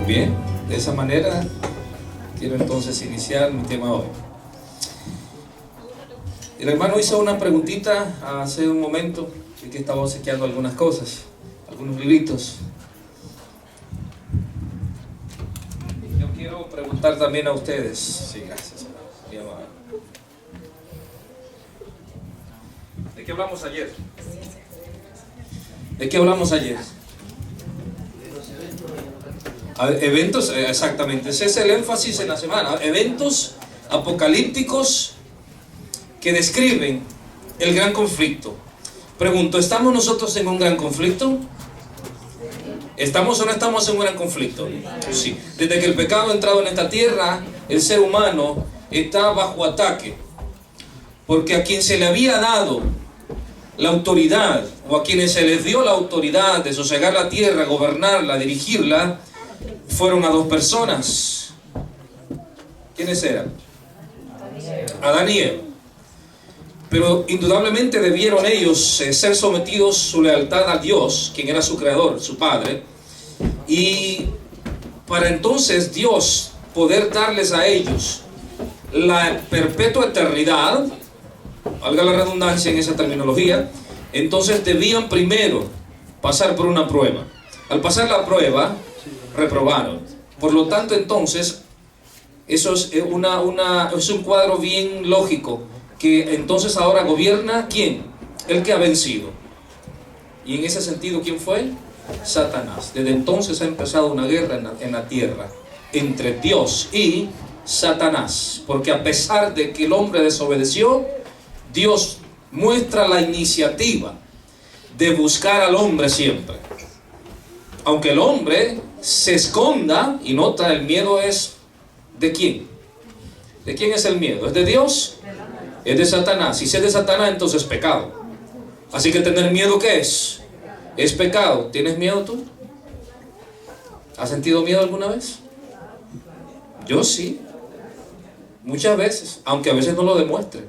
Bien, de esa manera quiero entonces iniciar mi tema hoy. El hermano hizo una preguntita hace un momento, y que estaba obsequiando algunas cosas, algunos libritos. Yo quiero preguntar también a ustedes. Sí, gracias. Mi amado. ¿De qué hablamos ayer? ¿De qué hablamos ayer? Eventos, exactamente, ese es el énfasis en la semana. Eventos apocalípticos que describen el gran conflicto. Pregunto, ¿estamos nosotros en un gran conflicto? ¿Estamos o no estamos en un gran conflicto? Sí. Desde que el pecado ha entrado en esta tierra, el ser humano está bajo ataque. Porque a quien se le había dado la autoridad, o a quienes se les dio la autoridad de sosegar la tierra, gobernarla, dirigirla, fueron a dos personas. ¿Quiénes eran? Adán y Eva. Pero indudablemente debieron ellos ser sometidos su lealtad a Dios, quien era su creador, su padre, y para entonces Dios poder darles a ellos la perpetua eternidad, valga la redundancia en esa terminología, entonces debían primero pasar por una prueba. Al pasar la prueba, reprobaron. Por lo tanto, entonces, eso es un cuadro bien lógico, que entonces ahora gobierna ¿quién? El que ha vencido. Y en ese sentido, ¿quién fue? Satanás. Desde entonces ha empezado una guerra en la tierra entre Dios y Satanás, porque a pesar de que el hombre desobedeció, Dios muestra la iniciativa de buscar al hombre siempre. Aunque el hombre se esconda, y nota, el miedo es ¿de quién? ¿De quién es el miedo? ¿Es de Dios? Es de Satanás. Si es de Satanás, entonces es pecado. Así que tener miedo, ¿qué es? Es pecado. ¿Tienes miedo tú? ¿Has sentido miedo alguna vez? Yo sí. Muchas veces, aunque a veces no lo demuestre.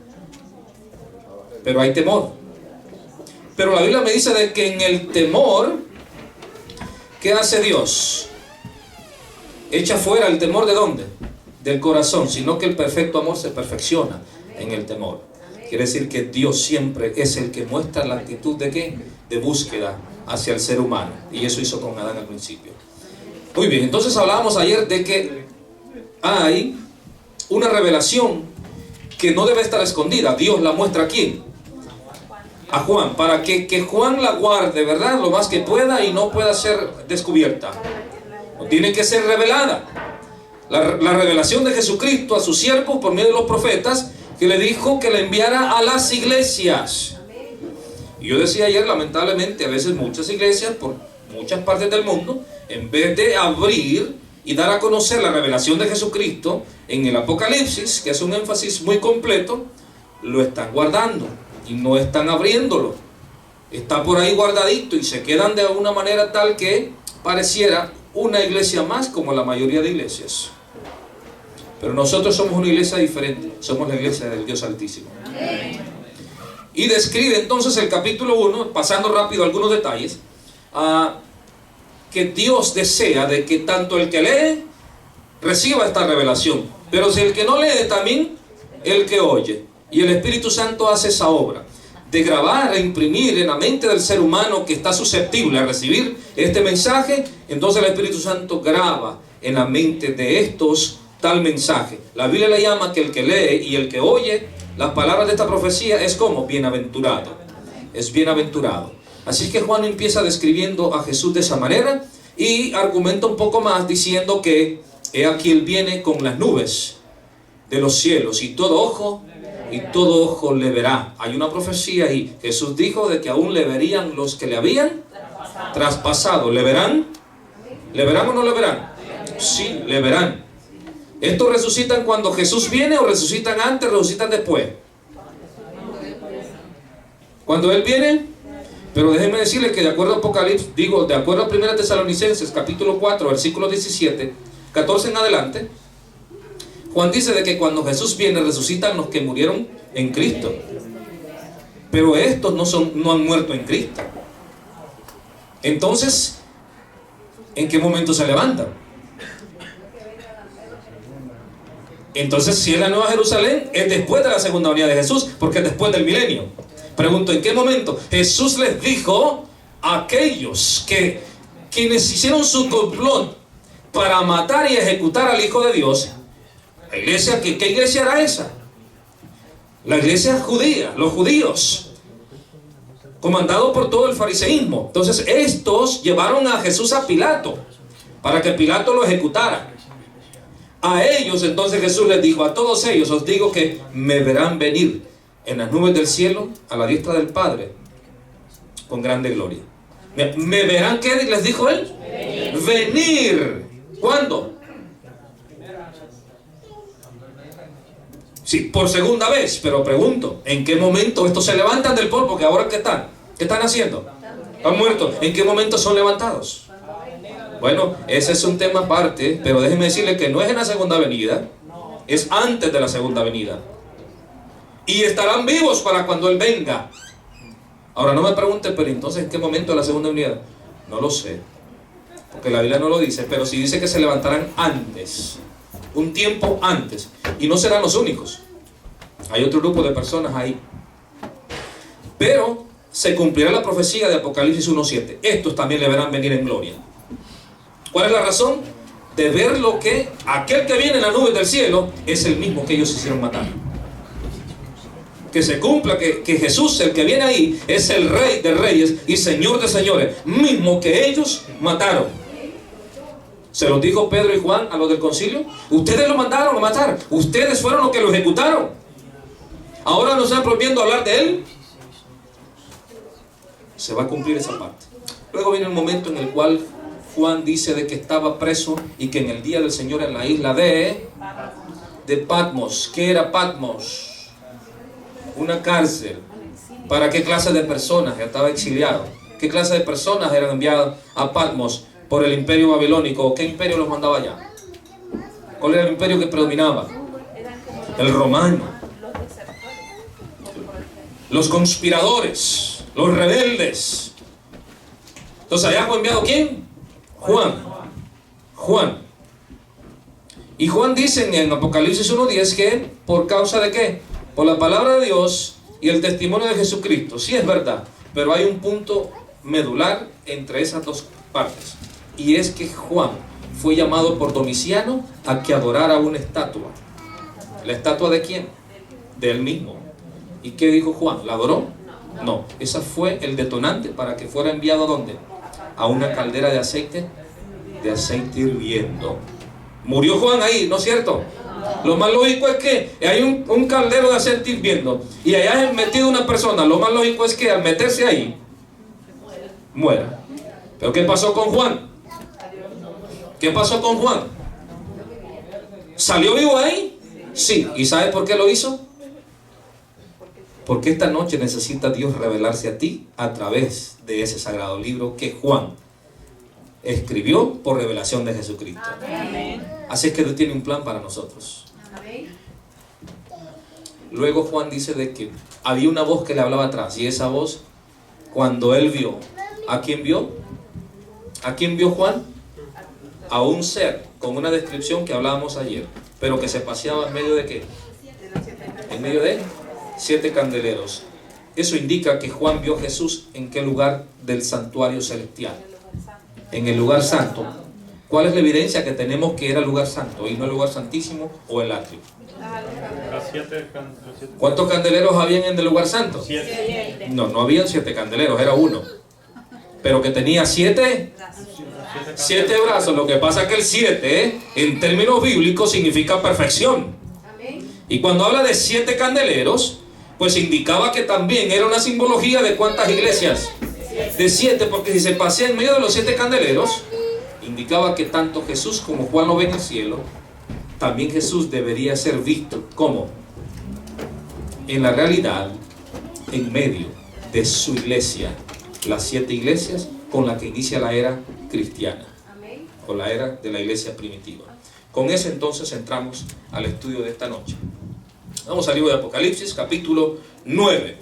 Pero hay temor. Pero la Biblia me dice de que en el temor, ¿qué hace Dios? Echa fuera el temor, ¿de dónde? Del corazón, sino que el perfecto amor se perfecciona en el temor. Quiere decir que Dios siempre es el que muestra la actitud de ¿qué? De búsqueda hacia el ser humano. Y eso hizo con Adán al principio. Muy bien, entonces hablábamos ayer de que hay una revelación que no debe estar escondida. Dios la muestra ¿a quién? A Juan, para que Juan la guarde, ¿verdad? Lo más que pueda y no pueda ser descubierta. No tiene que ser revelada. La revelación de Jesucristo a sus siervos por medio de los profetas, que le dijo que la enviara a las iglesias. Y yo decía ayer, lamentablemente, a veces muchas iglesias por muchas partes del mundo, en vez de abrir y dar a conocer la revelación de Jesucristo en el Apocalipsis, que es un énfasis muy completo, lo están guardando y no están abriéndolo. Está por ahí guardadito y se quedan de una manera tal que pareciera una iglesia más, como la mayoría de iglesias. Pero nosotros somos una iglesia diferente. Somos la iglesia del Dios Altísimo. Y describe entonces el capítulo 1, pasando rápido algunos detalles, que Dios desea de que tanto el que lee reciba esta revelación, pero si el que no lee, también el que oye. Y el Espíritu Santo hace esa obra de grabar e imprimir en la mente del ser humano que está susceptible a recibir este mensaje. Entonces el Espíritu Santo graba en la mente de estos tal mensaje. La Biblia le llama que el que lee y el que oye las palabras de esta profecía es como bienaventurado. Es bienaventurado. Así que Juan empieza describiendo a Jesús de esa manera y argumenta un poco más diciendo que he aquí él viene con las nubes de los cielos y todo ojo y todo ojo le verá. Hay una profecía ahí. Jesús dijo de que aún le verían los que le habían traspasado. ¿Le verán? ¿Le verán o no le verán? Sí, le verán. ¿Estos resucitan cuando Jesús viene o resucitan antes, resucitan después? Cuando Él viene. Pero déjenme decirles que de acuerdo a Apocalipsis, de acuerdo a 1 Tesalonicenses capítulo 4, versículo 17, 14 en adelante, Juan dice de que cuando Jesús viene resucitan los que murieron en Cristo. Pero estos no han muerto en Cristo. Entonces, ¿en qué momento se levantan? Entonces, si es la Nueva Jerusalén, es después de la segunda venida de Jesús, porque es después del milenio. Pregunto, ¿en qué momento? Jesús les dijo a aquellos quienes hicieron su complot para matar y ejecutar al Hijo de Dios. La iglesia, ¿qué iglesia era esa? La iglesia judía, los judíos, comandado por todo el fariseísmo. Entonces estos llevaron a Jesús a Pilato para que Pilato lo ejecutara. A ellos entonces Jesús les dijo, a todos ellos os digo que me verán venir en las nubes del cielo a la diestra del Padre con grande gloria. ¿Me verán qué les dijo Él? Venir. ¿Cuándo? Sí, por segunda vez. Pero pregunto, ¿en qué momento estos se levantan del polvo? Que ahora ¿qué están? ¿Qué están haciendo? ¿Han muerto? ¿En qué momento son levantados? Bueno, ese es un tema aparte, pero déjenme decirles que no es en la segunda venida, es antes de la segunda venida. Y estarán vivos para cuando Él venga. Ahora no me pregunten, pero entonces ¿en qué momento de la segunda venida? No lo sé, porque la Biblia no lo dice, pero sí dice que se levantarán antes, un tiempo antes, y no serán los únicos. Hay otro grupo de personas ahí. Pero se cumplirá la profecía de Apocalipsis 1:7. Estos también le verán venir en gloria. ¿Cuál es la razón? De ver lo que aquel que viene en las nubes del cielo es el mismo que ellos hicieron matar. Que se cumpla que Jesús, el que viene ahí, es el Rey de reyes y Señor de señores, mismo que ellos mataron. Se los dijo Pedro y Juan a los del concilio. Ustedes lo mandaron a matar, ustedes fueron los que lo ejecutaron. Ahora nos están prohibiendo hablar de Él. Se va a cumplir esa parte. Luego viene el momento en el cual Juan dice de que estaba preso y que en el día del Señor en la isla de Patmos. ¿Qué era Patmos? Una cárcel. ¿Para qué clase de personas? Estaba exiliado. ¿Qué clase de personas eran enviadas a Patmos por el imperio babilónico? ¿Qué imperio los mandaba allá? ¿Cuál era el imperio que predominaba? El romano. Los conspiradores, los rebeldes. Entonces allá fue enviado ¿quién? Juan. Y Juan dice en Apocalipsis 1:10 que por causa de ¿qué? Por la palabra de Dios y el testimonio de Jesucristo. Sí es verdad, pero hay un punto medular entre esas dos partes. Y es que Juan fue llamado por Domiciano a que adorara una estatua. ¿La estatua de quién? De él mismo. ¿Y qué dijo Juan? ¿La adoró? No. Esa fue el detonante para que fuera enviado ¿a dónde? A una caldera de aceite hirviendo. Murió Juan ahí, ¿no es cierto? Lo más lógico es que hay un caldero de aceite hirviendo y allá es metido una persona. Lo más lógico es que al meterse ahí muera. ¿Pero qué pasó con Juan? ¿Qué pasó con Juan? ¿Salió vivo ahí? Sí. ¿Y sabes por qué lo hizo? Porque esta noche necesita Dios revelarse a ti a través de ese sagrado libro que Juan escribió por revelación de Jesucristo. Amén. Así es que Dios tiene un plan para nosotros. Amén. Luego Juan dice de que había una voz que le hablaba atrás, y esa voz, cuando él vio, ¿a quién vio? ¿A quién vio Juan? A un ser con una descripción que hablábamos ayer, pero que se paseaba en medio de ¿qué? En medio de 7 candeleros. Eso indica que Juan vio a Jesús en qué lugar del santuario celestial. En el lugar santo. ¿Cuál es la evidencia que tenemos que era el lugar santo y no el lugar santísimo o el atrio? ¿Cuántos candeleros habían en el lugar santo? 7. No habían 7 candeleros, era uno. Pero que tenía 7 brazos. Lo que pasa es que el 7 en términos bíblicos significa perfección. Y cuando habla de 7 candeleros, pues indicaba que también era una simbología de ¿cuántas iglesias? De 7, porque si se pasea en medio de los 7 candeleros, indicaba que tanto Jesús como Juan lo ven en el cielo, también Jesús debería ser visto como en la realidad, en medio de su iglesia, las 7 iglesias con las que inicia la era cristiana, o la era de la iglesia primitiva. Con eso entonces entramos al estudio de esta noche. Vamos al libro de Apocalipsis, capítulo 9.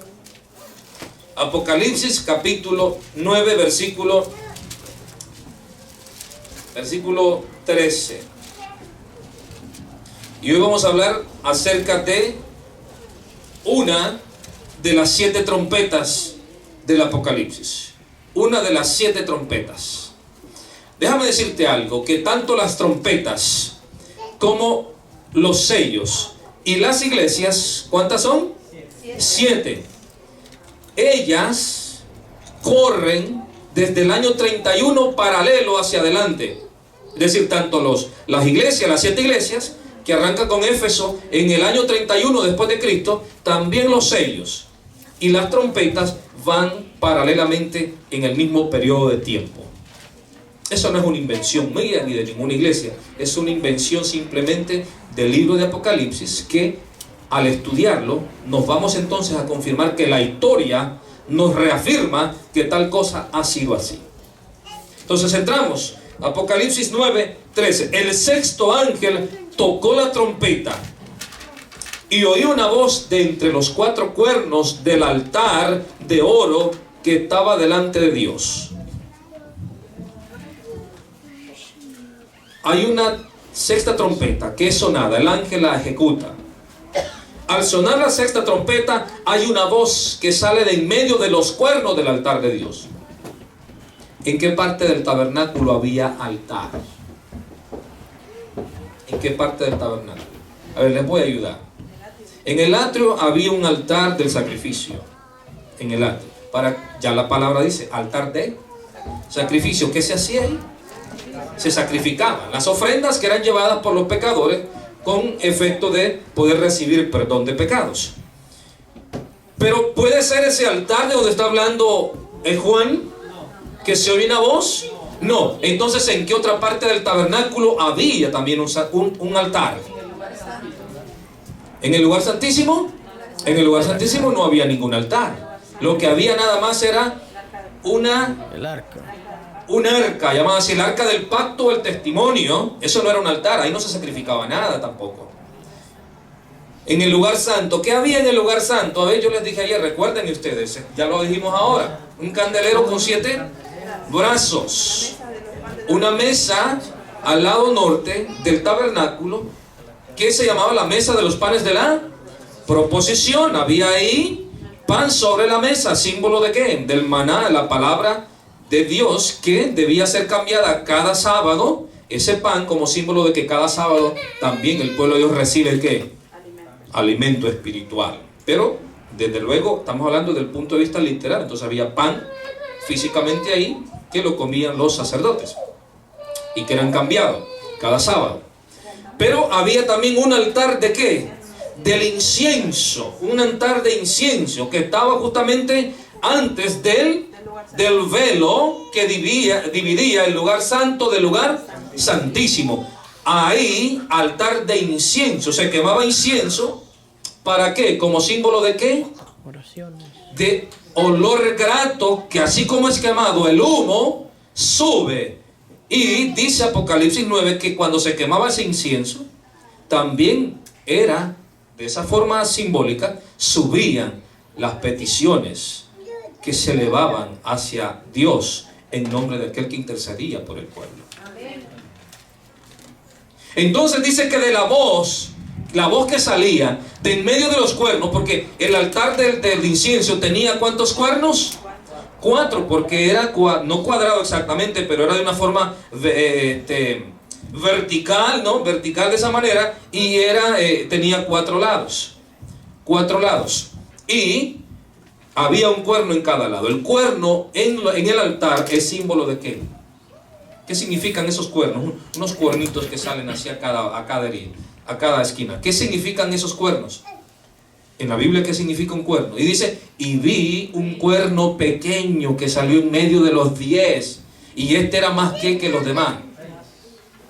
Apocalipsis, capítulo 9, versículo 13. Y hoy vamos a hablar acerca de una de las 7 trompetas del Apocalipsis. Una de las 7 trompetas. Déjame decirte algo, que tanto las trompetas como los sellos y las iglesias, ¿cuántas son? 7. Ellas corren desde el año 31 paralelo hacia adelante. Es decir, tanto las iglesias, las 7 iglesias, que arrancan con Éfeso en el año 31 después de Cristo, también los sellos y las trompetas van paralelamente en el mismo periodo de tiempo. Eso no es una invención mía ni de ninguna iglesia, es una invención simplemente del libro de Apocalipsis, que al estudiarlo nos vamos entonces a confirmar que la historia nos reafirma que tal cosa ha sido así. Entonces entramos, Apocalipsis 9, 13. El sexto ángel tocó la trompeta y oí una voz de entre los 4 cuernos del altar de oro que estaba delante de Dios. Hay una sexta trompeta que es sonada, el ángel la ejecuta. Al sonar la sexta trompeta, hay una voz que sale de en medio de los cuernos del altar de Dios. ¿En qué parte del tabernáculo había altar? ¿En qué parte del tabernáculo? A ver, les voy a ayudar. En el atrio había un altar del sacrificio. En el atrio. Ya la palabra dice, altar de sacrificio. ¿Qué se hacía ahí? Se sacrificaban las ofrendas que eran llevadas por los pecadores con efecto de poder recibir perdón de pecados. Pero ¿puede ser ese altar de donde está hablando Juan? ¿Que se oye una voz? No. Entonces, ¿en qué otra parte del tabernáculo había también un altar? ¿En el lugar santísimo? En el lugar santísimo no había ningún altar. Lo que había nada más era el arca. Un arca, llamada así, el arca del pacto, el testimonio. Eso no era un altar, ahí no se sacrificaba nada tampoco. En el lugar santo, ¿qué había en el lugar santo? A ver, yo les dije ayer, recuerden ustedes, ya lo dijimos ahora. Un candelero con 7 brazos. Una mesa al lado norte del tabernáculo, que se llamaba la mesa de los panes de la proposición. Había ahí pan sobre la mesa, símbolo de ¿qué? Del maná, la palabra de Dios, que debía ser cambiada cada sábado. Ese pan como símbolo de que cada sábado también el pueblo de Dios recibe el ¿qué? Alimento espiritual. Pero desde luego estamos hablando del punto de vista literal. Entonces había pan físicamente ahí que lo comían los sacerdotes y que eran cambiados cada sábado. Pero había también un altar de ¿qué? Del incienso, un altar de incienso que estaba justamente antes del velo que dividía el lugar santo del lugar santísimo. Ahí, altar de incienso, se quemaba incienso. ¿Para qué? ¿Como símbolo de qué? De olor grato, que así como es quemado el humo, sube. Y dice Apocalipsis 9 que cuando se quemaba ese incienso, también era, de esa forma simbólica, subían las peticiones que se elevaban hacia Dios en nombre de aquel que intercedía por el pueblo. Entonces dice que de la voz que salía de en medio de los cuernos, porque el altar del incienso tenía ¿cuántos cuernos? 4, porque era no cuadrado exactamente, pero era de una forma vertical, ¿no? Vertical de esa manera, y tenía 4 lados. 4 lados. Y había un cuerno en cada lado. El cuerno en el altar es símbolo de ¿qué? ¿Qué significan esos cuernos? Unos cuernitos que salen hacia a cada herida. a cada esquina. ¿Qué significan esos cuernos? En la Biblia, ¿qué significa un cuerno? Y dice, y vi un cuerno pequeño que salió en medio de los 10, y este era más que los demás.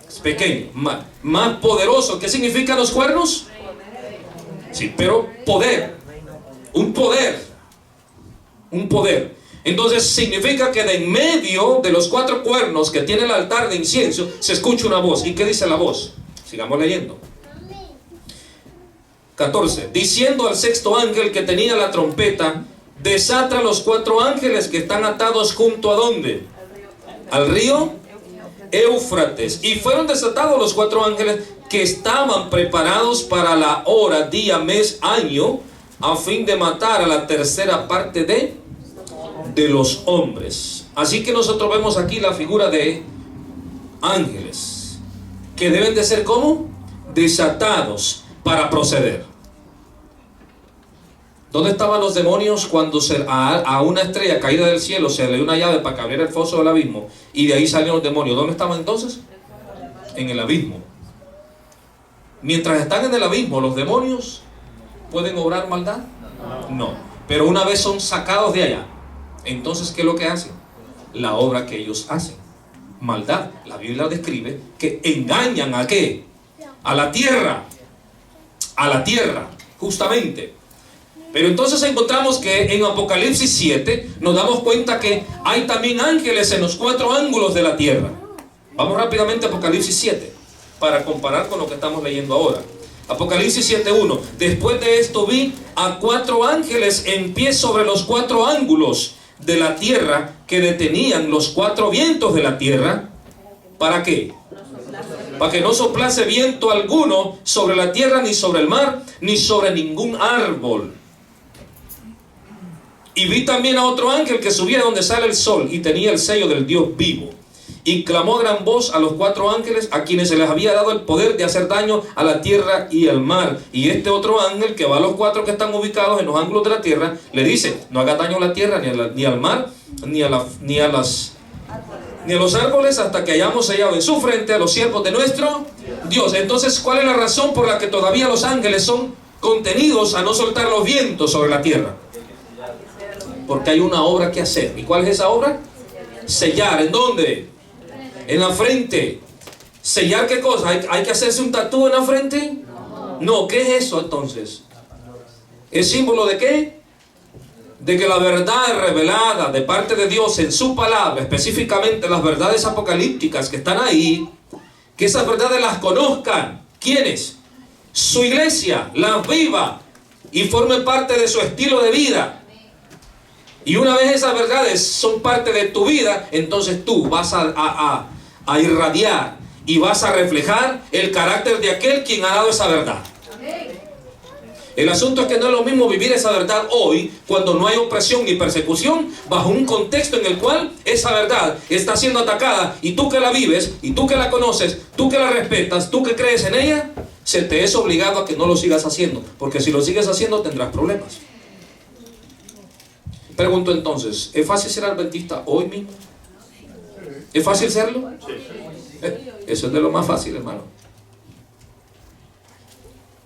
Es pequeño, más poderoso. ¿Qué significan los cuernos? Sí, pero poder. Un poder. Un poder. Entonces significa que de en medio de los 4 cuernos que tiene el altar de incienso, se escucha una voz. ¿Y qué dice la voz? Sigamos leyendo. 14. Diciendo al 6º ángel que tenía la trompeta, desata los 4 ángeles que están atados junto a ¿dónde? Al río Éufrates. Y fueron desatados los 4 ángeles que estaban preparados para la hora, día, mes, año, a fin de matar a la tercera parte de los hombres. Así que nosotros vemos aquí la figura de ángeles que deben de ser ¿cómo? Desatados para proceder. ¿Dónde estaban los demonios cuando a una estrella caída del cielo se le dio una llave para que abriera el foso del abismo y de ahí salieron los demonios? ¿Dónde estaban entonces? En el abismo. Mientras están en el abismo, ¿los demonios pueden obrar maldad? No. Pero una vez son sacados de allá, entonces ¿qué es lo que hacen? La obra que ellos hacen. Maldad. La Biblia describe que engañan ¿a qué? A la tierra. A la tierra, justamente. Pero entonces encontramos que en Apocalipsis 7 nos damos cuenta que hay también ángeles en los 4 ángulos de la tierra. Vamos rápidamente a Apocalipsis 7 para comparar con lo que estamos leyendo ahora. Apocalipsis 7:1. Después de esto vi a 4 ángeles en pie sobre los 4 ángulos de la tierra, que detenían los 4 vientos de la tierra. ¿Para qué? Para que no soplase viento alguno sobre la tierra, ni sobre el mar, ni sobre ningún árbol. Y vi también a otro ángel que subía donde sale el sol, y tenía el sello del Dios vivo. Y clamó a gran voz a los 4 ángeles, a quienes se les había dado el poder de hacer daño a la tierra y al mar. Y este otro ángel, que va a los 4 que están ubicados en los ángulos de la tierra, le dice, no haga daño a la tierra, ni al mar, ni a los árboles, hasta que hayamos sellado en su frente a los siervos de nuestro Dios. Entonces, ¿cuál es la razón por la que todavía los ángeles son contenidos a no soltar los vientos sobre la tierra? Porque hay una obra que hacer. ¿Y cuál es esa obra? Sellar. ¿En dónde? En la frente. ¿Sellar qué cosa? ¿Hay que hacerse un tatú en la frente? No. ¿Qué es eso entonces? ¿Es símbolo de qué? De que la verdad revelada de parte de Dios en su palabra, específicamente las verdades apocalípticas que están ahí, que esas verdades las conozcan. ¿Quiénes? Su iglesia, las viva y forme parte de su estilo de vida. Y una vez esas verdades son parte de tu vida, entonces tú vas a irradiar y vas a reflejar el carácter de aquel quien ha dado esa verdad. El asunto es que no es lo mismo vivir esa verdad hoy, cuando no hay opresión ni persecución, bajo un contexto en el cual esa verdad está siendo atacada, y tú que la vives, y tú que la conoces, tú que la respetas, tú que crees en ella, se te es obligado a que no lo sigas haciendo, porque si lo sigues haciendo tendrás problemas. Pregunto entonces, ¿es fácil ser adventista hoy mismo? ¿Es fácil serlo? Eso es de lo más fácil, hermano.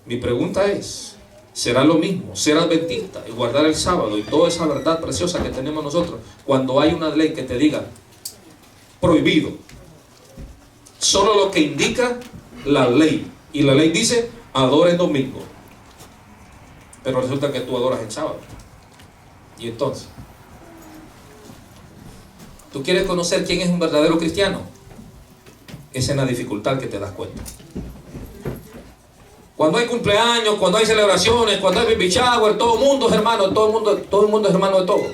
Mi pregunta es, ¿será lo mismo ser adventista y guardar el sábado y toda esa verdad preciosa que tenemos nosotros cuando hay una ley que te diga prohibido? Solo lo que indica la ley. Y la ley dice, adora el domingo. Pero resulta que tú adoras el sábado. Y entonces, ¿tú quieres conocer quién es un verdadero cristiano? Es en la dificultad que te das cuenta. Cuando hay cumpleaños, cuando hay celebraciones, cuando hay baby shower, todo el mundo es hermano, todo el mundo es hermano de todo.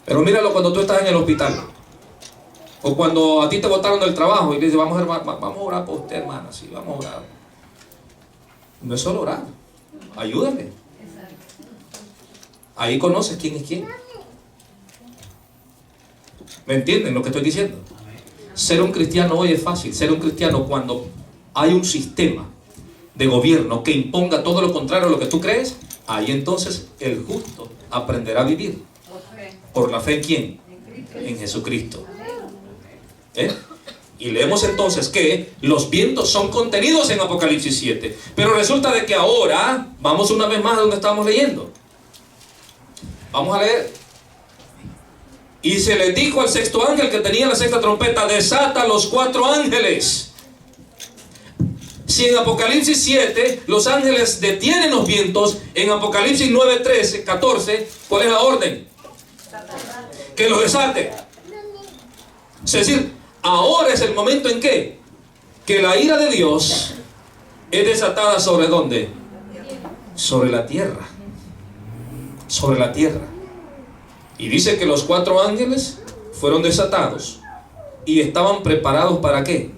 Pero míralo cuando tú estás en el hospital, o cuando a ti te botaron del trabajo y dices, vamos a orar por usted, hermana, sí, vamos a orar. No es solo orar, ayúdame. Ahí conoces quién es quién. ¿Me entienden lo que estoy diciendo? Ser un cristiano hoy es fácil. Ser un cristiano cuando hay un sistema de gobierno que imponga todo lo contrario a lo que tú crees, ahí entonces el justo aprenderá a vivir. ¿Por la fe en quién? En Jesucristo. Y leemos entonces que los vientos son contenidos en Apocalipsis 7. Pero resulta de que ahora, vamos una vez más a donde estábamos leyendo. Vamos a leer. Y se le dijo al sexto ángel que tenía la sexta trompeta: desata los 4 ángeles. Si en Apocalipsis 7 los ángeles detienen los vientos, en Apocalipsis 9, 13, 14, ¿cuál es la orden? Que los desate. Es decir, ahora es el momento en que la ira de Dios es desatada ¿sobre dónde? Sobre la tierra. Sobre la tierra. Y dice que los 4 ángeles fueron desatados y estaban preparados ¿para qué?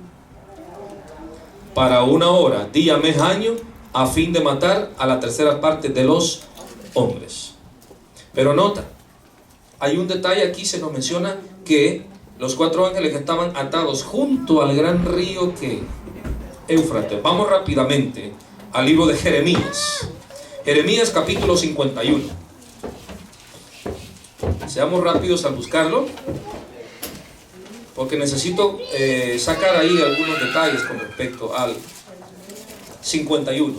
Para 1 hora, día, mes, año, a fin de matar a la tercera parte de los hombres. Pero nota, hay un detalle aquí, se nos menciona que los 4 ángeles que estaban atados junto al gran río que Éufrates. Vamos rápidamente al libro de Jeremías. Jeremías capítulo 51. Seamos rápidos al buscarlo, porque necesito sacar ahí algunos detalles con respecto al 51.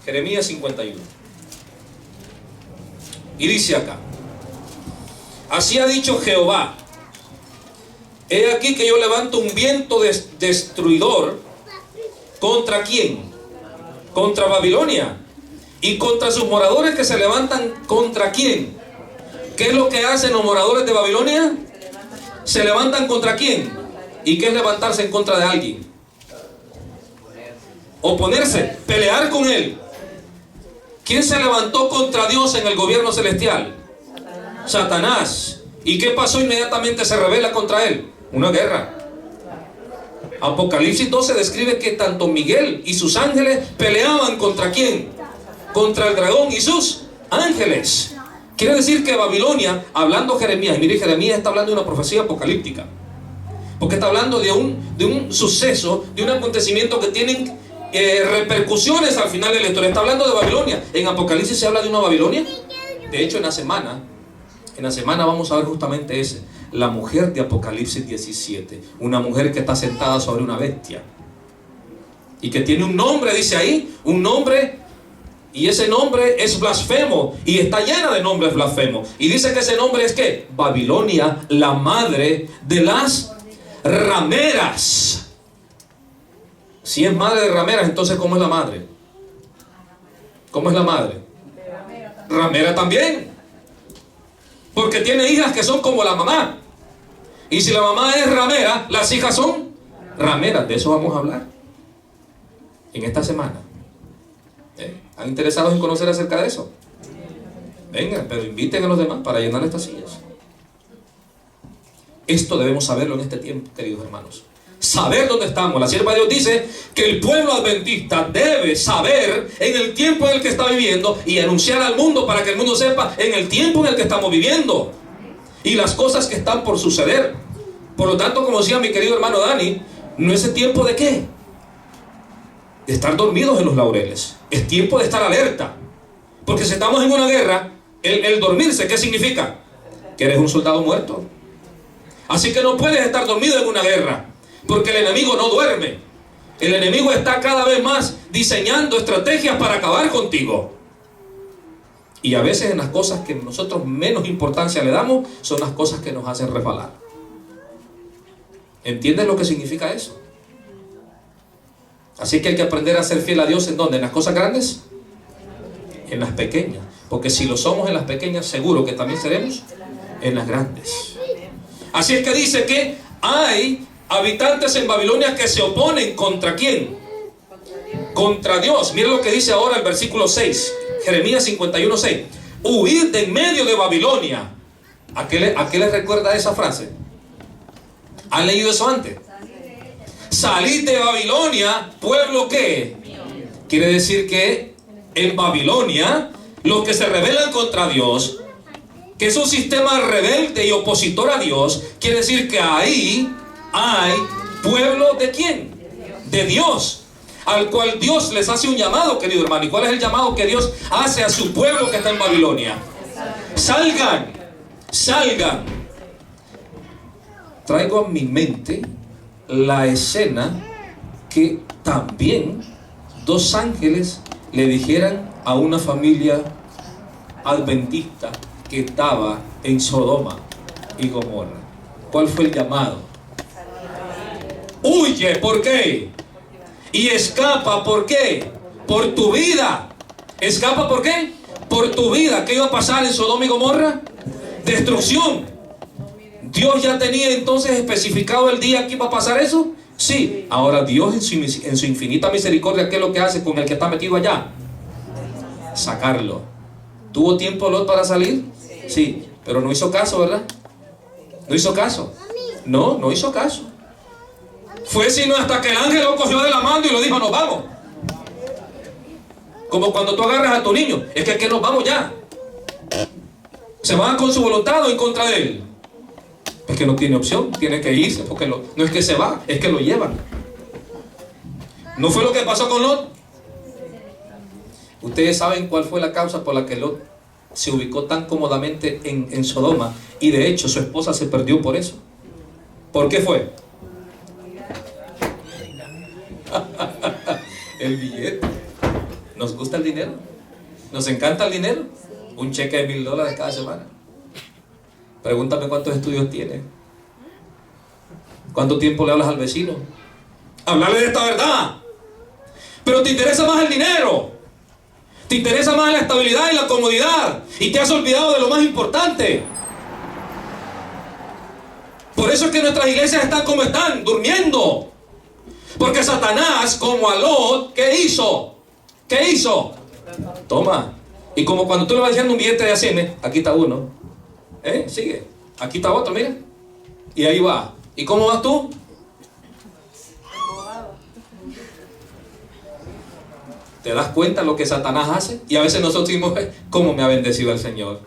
Jeremías 51. Y dice acá: así ha dicho Jehová, he aquí que yo levanto un viento destruidor. ¿Contra quién? Contra Babilonia y contra sus moradores que se levantan. ¿Contra quién? ¿Qué es lo que hacen los moradores de Babilonia? ¿Se levantan contra quién? ¿Y qué es levantarse en contra de alguien? Oponerse, pelear con él. ¿Quién se levantó contra Dios en el gobierno celestial? Satanás. ¿Y qué pasó? Inmediatamente se rebela contra él. Una guerra. Apocalipsis 12 describe que tanto Miguel y sus ángeles peleaban ¿contra quién? Contra el dragón y sus ángeles. Quiere decir que Babilonia, hablando Jeremías, y mire, Jeremías está hablando de una profecía apocalíptica, porque está hablando de un suceso, de un acontecimiento que tienen repercusiones al final de la historia. Está hablando de Babilonia. En Apocalipsis se habla de una Babilonia. De hecho, en la semana vamos a ver justamente ese, la mujer de Apocalipsis 17, una mujer que está sentada sobre una bestia y que tiene un nombre, dice ahí, un nombre, y ese nombre es blasfemo y está llena de nombres blasfemos, y dice que ese nombre es ¿qué? Babilonia, la madre de las rameras. Si es madre de rameras, entonces ¿cómo es la madre? ¿Cómo es la madre? Ramera también, porque tiene hijas que son como la mamá. Y si la mamá es ramera, las hijas son rameras. De eso vamos a hablar en esta semana. ¿Están interesados en conocer acerca de eso? Vengan, pero inviten a los demás para llenar estas sillas. Esto debemos saberlo en este tiempo, queridos hermanos. Saber dónde estamos. La sierva de Dios dice que el pueblo adventista debe saber en el tiempo en el que está viviendo y anunciar al mundo para que el mundo sepa en el tiempo en el que estamos viviendo y las cosas que están por suceder. Por lo tanto, como decía mi querido hermano Dani, no es el tiempo de ¿qué? De estar dormidos en los laureles. Es tiempo de estar alerta. Porque si estamos en una guerra, el dormirse, ¿qué significa? Que eres un soldado muerto. Así que no puedes estar dormido en una guerra, porque el enemigo no duerme. El enemigo está cada vez más diseñando estrategias para acabar contigo. Y a veces en las cosas que nosotros menos importancia le damos, son las cosas que nos hacen resbalar. ¿Entiendes lo que significa eso? Así que hay que aprender a ser fiel a Dios. ¿En dónde? ¿En las cosas grandes? En las pequeñas. Porque si lo somos en las pequeñas, seguro que también seremos en las grandes. Así es que dice que hay habitantes en Babilonia que se oponen ¿contra quién? Contra Dios. Mira lo que dice ahora el versículo 6. Jeremías 51, 6. Huid de en medio de Babilonia. ¿A qué le recuerda esa frase? ¿Han leído eso antes? Salid de Babilonia, pueblo que quiere decir que en Babilonia los que se rebelan contra Dios, que es un sistema rebelde y opositor a Dios, quiere decir que ahí hay pueblo ¿de quién? De Dios, al cual Dios les hace un llamado, querido hermano. ¿Y cuál es el llamado que Dios hace a su pueblo que está en Babilonia? Salgan, salgan. traigo a mi mente la escena que también dos ángeles le dijeran a una familia adventista que estaba en Sodoma y Gomorra. ¿Cuál fue el llamado? Huye, ¿por qué? Y escapa, ¿por qué? Por tu vida. ¿Escapa por qué? Por tu vida. ¿Qué iba a pasar en Sodoma y Gomorra? Destrucción. ¿Dios ya tenía entonces especificado el día que iba a pasar eso? Sí. Ahora Dios en su infinita misericordia, ¿qué es lo que hace con el que está metido allá? Sacarlo. ¿Tuvo tiempo Lot para salir? Sí. Pero no hizo caso, ¿verdad? No hizo caso. No hizo caso. Fue sino hasta que el ángel lo cogió de la mano y lo dijo, nos vamos. Como cuando tú agarras a tu niño, es que nos vamos ya. ¿Se van con su voluntad o en contra de él? Es que no tiene opción, tiene que irse, porque no es que se va, es que lo llevan. ¿No fue lo que pasó con Lot? Ustedes saben cuál fue la causa por la que Lot se ubicó tan cómodamente en Sodoma, y de hecho su esposa se perdió por eso. ¿Por qué fue? El billete. ¿Nos gusta el dinero? ¿Nos encanta el dinero? Un cheque de $1000 cada semana. Pregúntame cuántos estudios tiene. ¿Cuánto tiempo le hablas al vecino? Hablarle de esta verdad. Pero te interesa más el dinero. Te interesa más la estabilidad y la comodidad. Y te has olvidado de lo más importante. Por eso es que nuestras iglesias están como están, durmiendo. Porque Satanás, como a Lot, ¿qué hizo? ¿Qué hizo? Toma. Y como cuando tú le vas diciendo un billete de ACM, aquí está uno. Sigue. Aquí está otro, mira. Y ahí va. ¿Y cómo vas tú? ¿Te das cuenta lo que Satanás hace? Y a veces nosotros decimos, ¿cómo me ha bendecido el Señor?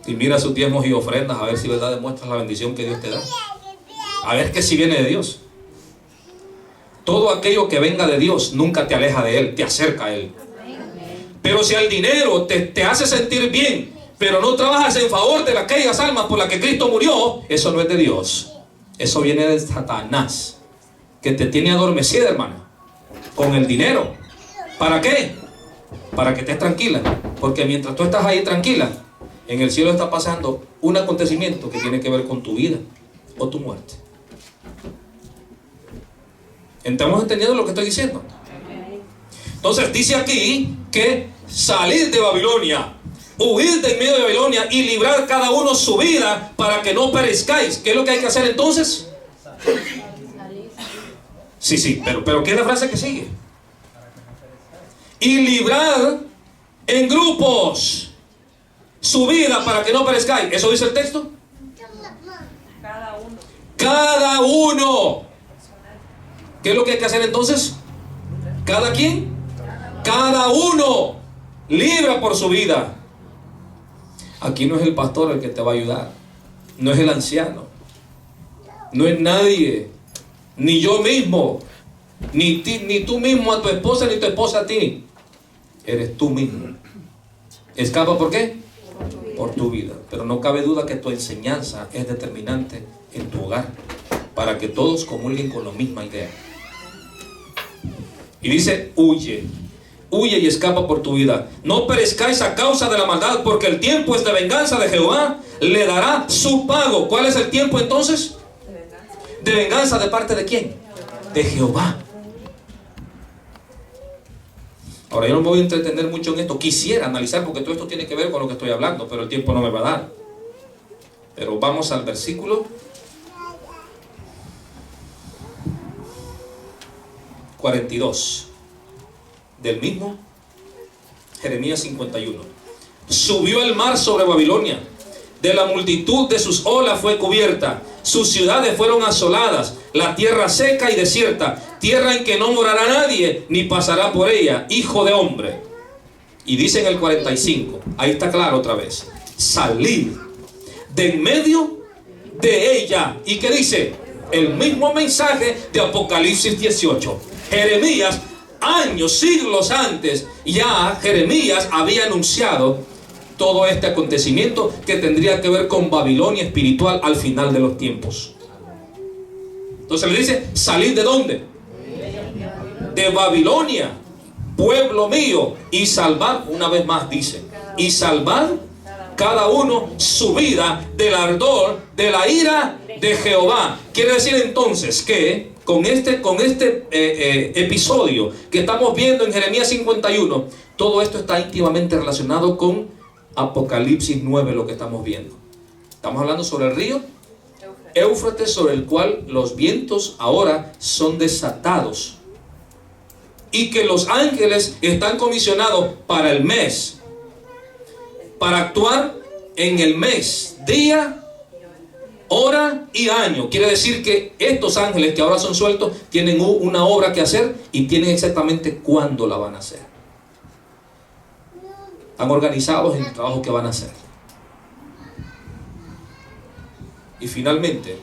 Y mira sus diezmos y ofrendas, a ver si verdad demuestras la bendición que Dios te da. A ver que si viene de Dios. Todo aquello que venga de Dios nunca te aleja de Él, te acerca a Él. Pero si el dinero te hace sentir bien, pero no trabajas en favor de aquellas almas por las que Cristo murió, eso no es de Dios. Eso viene de Satanás, que te tiene adormecida, hermano, con el dinero. ¿Para qué? Para que estés tranquila. Porque mientras tú estás ahí tranquila, en el cielo está pasando un acontecimiento que tiene que ver con tu vida o tu muerte. ¿Estamos entendiendo lo que estoy diciendo? Entonces dice aquí que salid de Babilonia, huid de en medio de Babilonia y librar cada uno su vida para que no perezcáis. ¿Qué es lo que hay que hacer entonces? Sí, pero ¿qué es la frase que sigue? Y librar en grupos su vida para que no perezcáis. ¿Eso dice el texto? Cada uno. ¿Qué es lo que hay que hacer entonces? ¿Cada quién? Cada uno libra por su vida. Aquí no es el pastor el que te va a ayudar. No es el anciano. No es nadie. Ni yo mismo. Ni tú mismo a tu esposa, ni tu esposa a ti. Eres tú mismo. ¿Escapa por qué? Por tu vida. Pero no cabe duda que tu enseñanza es determinante en tu hogar, para que todos comulguen con la misma idea. Y dice, huye y escapa por tu vida. No perezcáis a causa de la maldad, porque el tiempo es de venganza de Jehová, le dará su pago. ¿Cuál es el tiempo entonces? De venganza, ¿de parte de quién? De Jehová. Ahora yo no me voy a entretener mucho en esto. Quisiera analizar, porque todo esto tiene que ver con lo que estoy hablando, pero el tiempo no me va a dar. Pero vamos al versículo 42 del mismo Jeremías 51. Subió el mar sobre Babilonia, de la multitud de sus olas fue cubierta, sus ciudades fueron asoladas, la tierra seca y desierta, tierra en que no morará nadie, ni pasará por ella, hijo de hombre. Y dice en el 45, ahí está claro otra vez, salid de en medio de ella. ¿Y qué dice? El mismo mensaje de Apocalipsis 18. Jeremías, años, siglos antes, ya Jeremías había anunciado todo este acontecimiento que tendría que ver con Babilonia espiritual al final de los tiempos. Entonces le dice, ¿salid de dónde? De Babilonia, pueblo mío, y salvad, una vez más dice, y salvad cada uno su vida del ardor de la ira de Jehová. Quiere decir entonces que con este episodio que estamos viendo en Jeremías 51, todo esto está íntimamente relacionado con Apocalipsis 9, lo que estamos viendo. Estamos hablando sobre el río Éufrates, sobre el cual los vientos ahora son desatados, y que los ángeles están comisionados para el mes, para actuar en el mes, día, hora y año. Quiere decir que estos ángeles que ahora son sueltos tienen una obra que hacer y tienen exactamente cuándo la van a hacer. Están organizados en el trabajo que van a hacer. Y finalmente,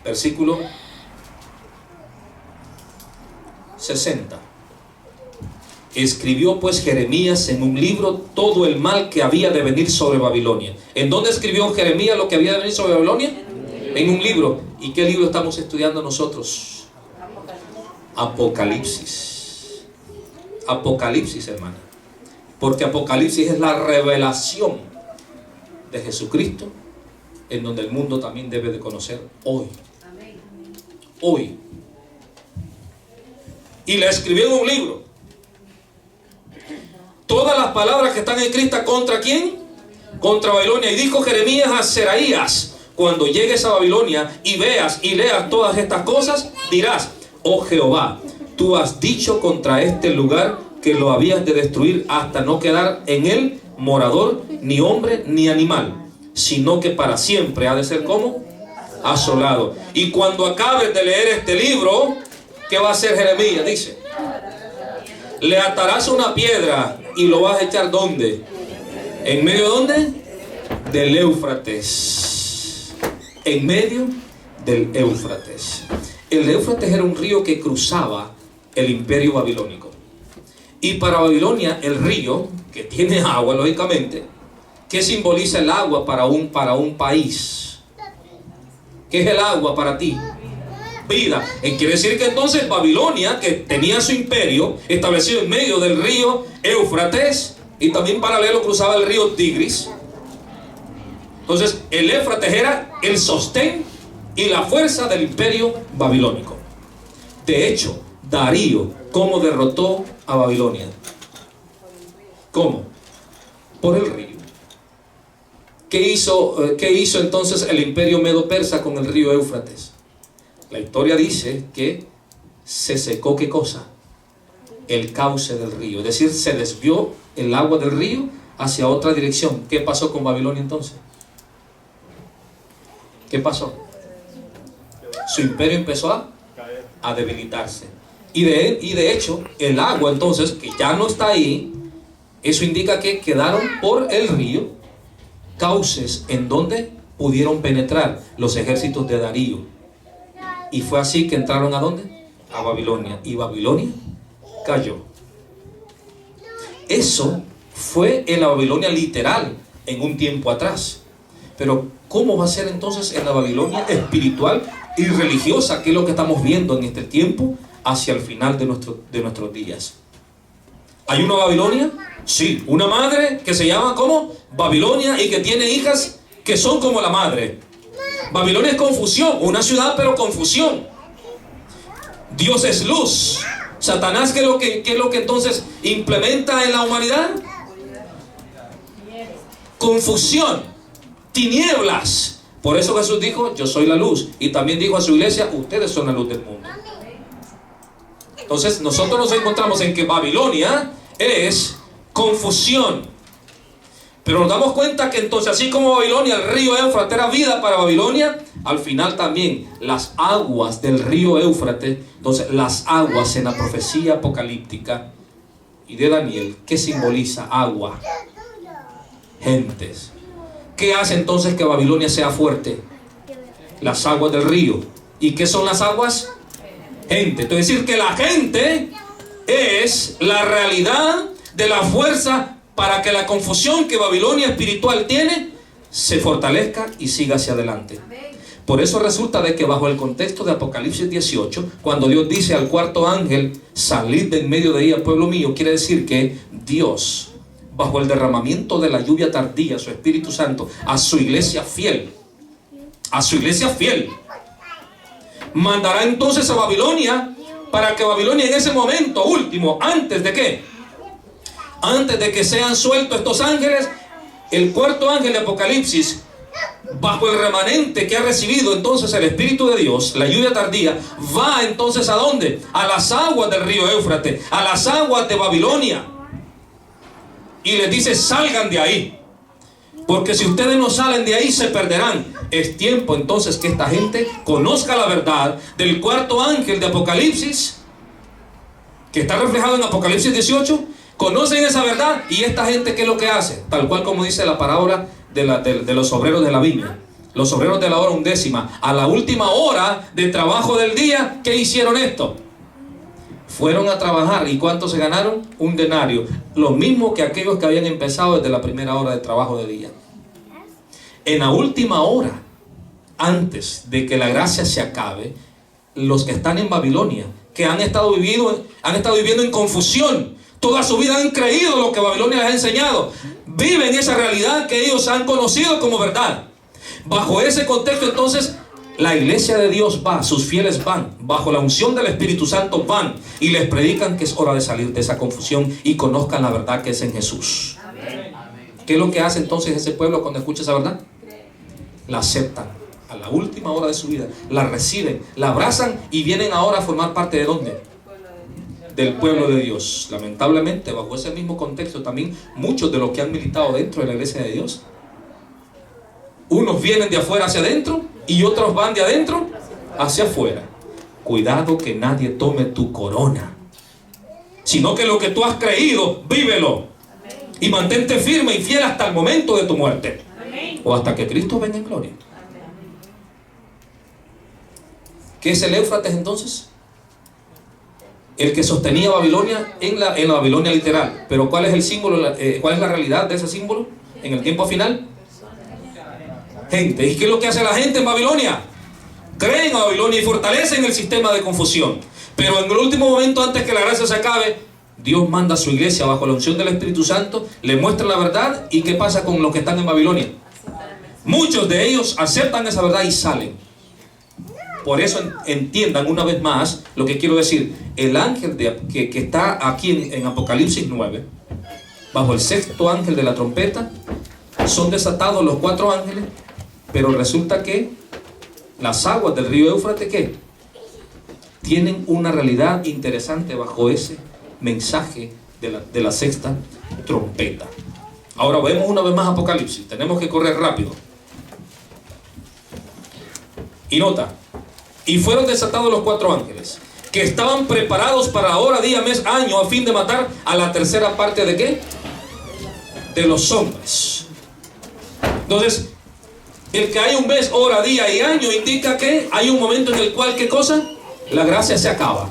versículo 60. Escribió pues Jeremías en un libro todo el mal que había de venir sobre Babilonia. ¿En dónde escribió Jeremías lo que había de venir sobre Babilonia? En un libro. ¿Y qué libro estamos estudiando nosotros? Apocalipsis. Apocalipsis, hermana. Porque Apocalipsis es la revelación de Jesucristo, en donde el mundo también debe de conocer hoy. Hoy. Y la escribió en un libro. Todas las palabras que están escritas ¿contra quién? Contra Babilonia. Y dijo Jeremías a Seraías: cuando llegues a Babilonia y veas y leas todas estas cosas, dirás: oh Jehová, tú has dicho contra este lugar que lo habías de destruir hasta no quedar en él morador, ni hombre, ni animal, sino que para siempre ha de ser como asolado. Y cuando acabes de leer este libro, ¿qué va a hacer Jeremías? Dice: le atarás una piedra y lo vas a echar ¿dónde? ¿En medio de dónde? Del Éufrates. En medio del Éufrates. El Éufrates era un río que cruzaba el imperio babilónico. Y para Babilonia el río, que tiene agua lógicamente, ¿qué simboliza el agua para un país? ¿Qué es el agua para ti? Vida. Quiere decir que entonces Babilonia, que tenía su imperio establecido en medio del río Éufrates, y también paralelo cruzaba el río Tigris. Entonces el Éufrates era el sostén y la fuerza del imperio babilónico. De hecho, Darío, ¿cómo derrotó a Babilonia? ¿Cómo? Por el río. ¿Qué hizo entonces el imperio medo-persa con el río Éufrates? La historia dice que se secó, ¿qué cosa? El cauce del río. Es decir, se desvió el agua del río hacia otra dirección. ¿Qué pasó con Babilonia entonces? ¿Qué pasó? Su imperio empezó a debilitarse. Y de hecho, el agua entonces, que ya no está ahí, eso indica que quedaron por el río cauces en donde pudieron penetrar los ejércitos de Darío. Y fue así que entraron ¿a dónde? A Babilonia. Y Babilonia cayó. Eso fue en la Babilonia literal en un tiempo atrás. Pero ¿cómo va a ser entonces en la Babilonia espiritual y religiosa, que es lo que estamos viendo en este tiempo hacia el final de nuestros días? ¿Hay una Babilonia? Sí, una madre que se llama ¿cómo? Babilonia, y que tiene hijas que son como la madre. Babilonia es confusión, una ciudad pero confusión. Dios es luz. Satanás, ¿qué es lo que entonces implementa en la humanidad? Confusión, tinieblas. Por eso Jesús dijo: yo soy la luz. Y también dijo a su iglesia: ustedes son la luz del mundo. Entonces nosotros nos encontramos en que Babilonia es confusión. Pero nos damos cuenta que entonces, así como Babilonia, el río Éufrates era vida para Babilonia, al final también las aguas del río Éufrates, entonces las aguas en la profecía apocalíptica y de Daniel, ¿qué simboliza? Agua, gentes. ¿Qué hace entonces que Babilonia sea fuerte? Las aguas del río. ¿Y qué son las aguas? Gente. Es decir, que la gente es la realidad de la fuerza para que la confusión que Babilonia espiritual tiene se fortalezca y siga hacia adelante. Por eso resulta de que bajo el contexto de Apocalipsis 18, cuando Dios dice al cuarto ángel, salid de en medio de ella, pueblo mío, quiere decir que Dios, bajo el derramamiento de la lluvia tardía, su Espíritu Santo, a su iglesia fiel, mandará entonces a Babilonia, para que Babilonia en ese momento último, antes de ¿qué? Antes de que sean sueltos estos ángeles, el cuarto ángel de Apocalipsis, bajo el remanente que ha recibido entonces el Espíritu de Dios, la lluvia tardía, va entonces ¿a dónde? A las aguas del río Éufrates, a las aguas de Babilonia, y les dice: salgan de ahí, porque si ustedes no salen de ahí se perderán. Es tiempo entonces que esta gente conozca la verdad del cuarto ángel de Apocalipsis, que está reflejado en Apocalipsis 18. Conocen esa verdad, y esta gente, ¿qué es lo que hace? Tal cual como dice la parábola de los obreros de la viña, los obreros de la hora undécima, a la última hora de trabajo del día. ¿Qué hicieron esto? Fueron a trabajar. ¿Y cuánto se ganaron? Un denario, lo mismo que aquellos que habían empezado desde la primera hora de trabajo del día. En la última hora, antes de que la gracia se acabe, los que están en Babilonia, que han estado viviendo en confusión, toda su vida han creído lo que Babilonia les ha enseñado, viven esa realidad que ellos han conocido como verdad. Bajo ese contexto entonces, la iglesia de Dios va, sus fieles van, bajo la unción del Espíritu Santo van, y les predican que es hora de salir de esa confusión y conozcan la verdad que es en Jesús. Amén. ¿Qué es lo que hace entonces ese pueblo cuando escucha esa verdad? La aceptan a la última hora de su vida, la reciben, la abrazan y vienen ahora a formar parte ¿de dónde? Del pueblo de Dios. Lamentablemente, bajo ese mismo contexto también muchos de los que han militado dentro de la iglesia de Dios, unos vienen de afuera hacia adentro y otros van de adentro hacia afuera. Cuidado que nadie tome tu corona, sino que lo que tú has creído, vívelo y mantente firme y fiel hasta el momento de tu muerte, o hasta que Cristo venga en gloria. ¿Qué es el Éufrates entonces? El que sostenía Babilonia en la Babilonia literal. Pero ¿cuál es el símbolo? ¿Cuál es la realidad de ese símbolo en el tiempo final? Gente. ¿Y qué es lo que hace la gente en Babilonia? Creen a Babilonia y fortalecen el sistema de confusión. Pero en el último momento, antes que la gracia se acabe, Dios manda a su iglesia bajo la unción del Espíritu Santo, le muestra la verdad. ¿Y qué pasa con los que están en Babilonia? Muchos de ellos aceptan esa verdad y salen. Por eso entiendan una vez más lo que quiero decir. El ángel que está aquí en Apocalipsis 9, bajo el sexto ángel de la trompeta, son desatados los 4 ángeles, pero resulta que las aguas del río Éufrates, ¿qué? Tienen una realidad interesante bajo ese mensaje de la sexta trompeta. Ahora vemos una vez más Apocalipsis. Tenemos que correr rápido. Y nota: y fueron desatados los 4 ángeles, que estaban preparados para hora, día, mes, año, a fin de matar a la tercera parte ¿de qué? De los hombres. Entonces, el que hay un mes, hora, día y año indica que hay un momento en el cual, ¿qué cosa? La gracia se acaba.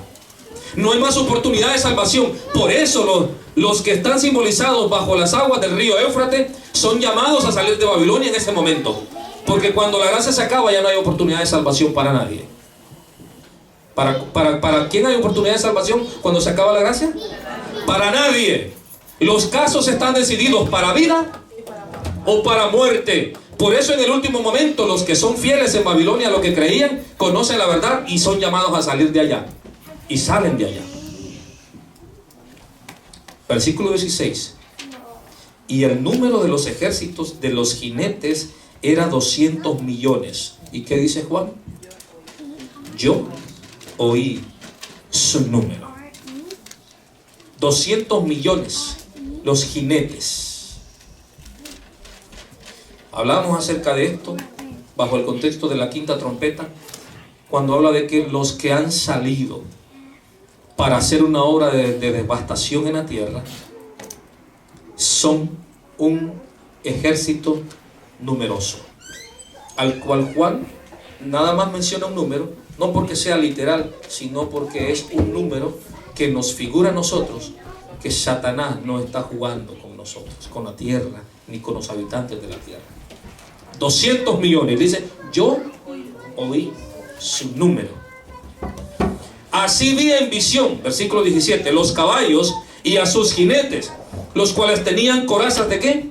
No hay más oportunidad de salvación. Por eso los que están simbolizados bajo las aguas del río Éufrates son llamados a salir de Babilonia en ese momento. Porque cuando la gracia se acaba ya no hay oportunidad de salvación para nadie. ¿Para quién hay oportunidad de salvación cuando se acaba la gracia? Para nadie. Los casos están decididos para vida o para muerte. Por eso en el último momento los que son fieles en Babilonia, lo que creían, conocen la verdad y son llamados a salir de allá. Y salen de allá. Versículo 16. Y el número de los ejércitos de los jinetes era 200 millones. ¿Y qué dice Juan? Yo oí su número. 200 millones los jinetes. Hablamos acerca de esto bajo el contexto de la quinta trompeta, cuando habla de que los que han salido para hacer una obra de devastación en la tierra son un ejército numeroso, al cual Juan nada más menciona un número, no porque sea literal, sino porque es un número que nos figura a nosotros que Satanás no está jugando con nosotros. nosotros, con la tierra, ni con los habitantes de la tierra. 200 millones. Dice, yo oí su número. Así vi en visión, versículo 17, los caballos y a sus jinetes, los cuales tenían corazas ¿de qué?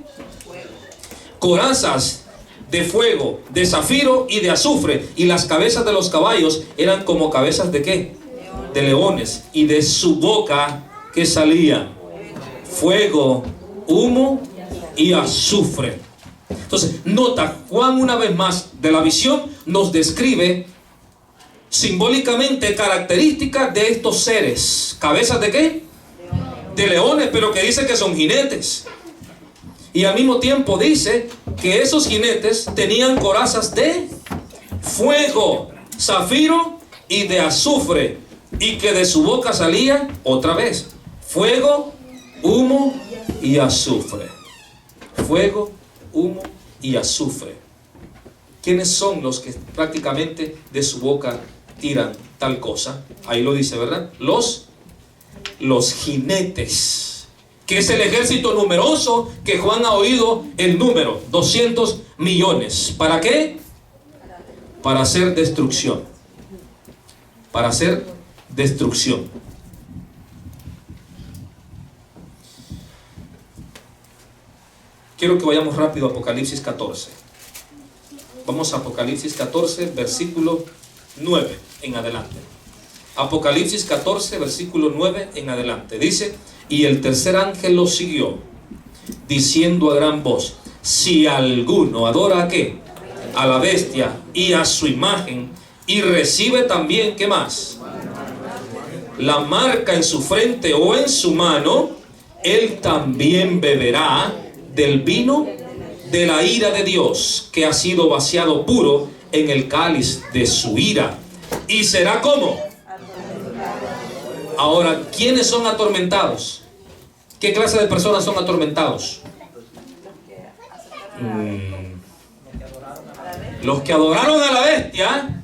Corazas de fuego, de zafiro y de azufre, y las cabezas de los caballos eran como cabezas ¿de qué? De leones, y de su boca que salía fuego, humo y azufre. Entonces, nota, Juan una vez más de la visión nos describe simbólicamente características de estos seres. ¿Cabezas de qué? De leones, pero que dice que son jinetes. Y al mismo tiempo dice que esos jinetes tenían corazas de fuego, zafiro y de azufre, y que de su boca salía otra vez fuego, humo y azufre. Fuego, humo y azufre. ¿Quiénes son los que prácticamente de su boca tiran tal cosa? Ahí lo dice, ¿verdad? Los jinetes, que es el ejército numeroso que Juan ha oído el número, 200 millones. ¿Para qué? Para hacer destrucción. Para hacer destrucción. Quiero que vayamos rápido a Apocalipsis 14. Vamos a Apocalipsis 14, versículo 9 en adelante. Apocalipsis 14, versículo 9 en adelante. Dice, y el tercer ángel lo siguió, diciendo a gran voz, si alguno adora ¿a qué? A la bestia y a su imagen, y recibe también, ¿qué más? La marca en su frente o en su mano, él también beberá del vino de la ira de Dios, que ha sido vaciado puro en el cáliz de su ira. Y será como. Ahora, ¿quiénes son atormentados? ¿Qué clase de personas son atormentados? Los que adoraron a la bestia,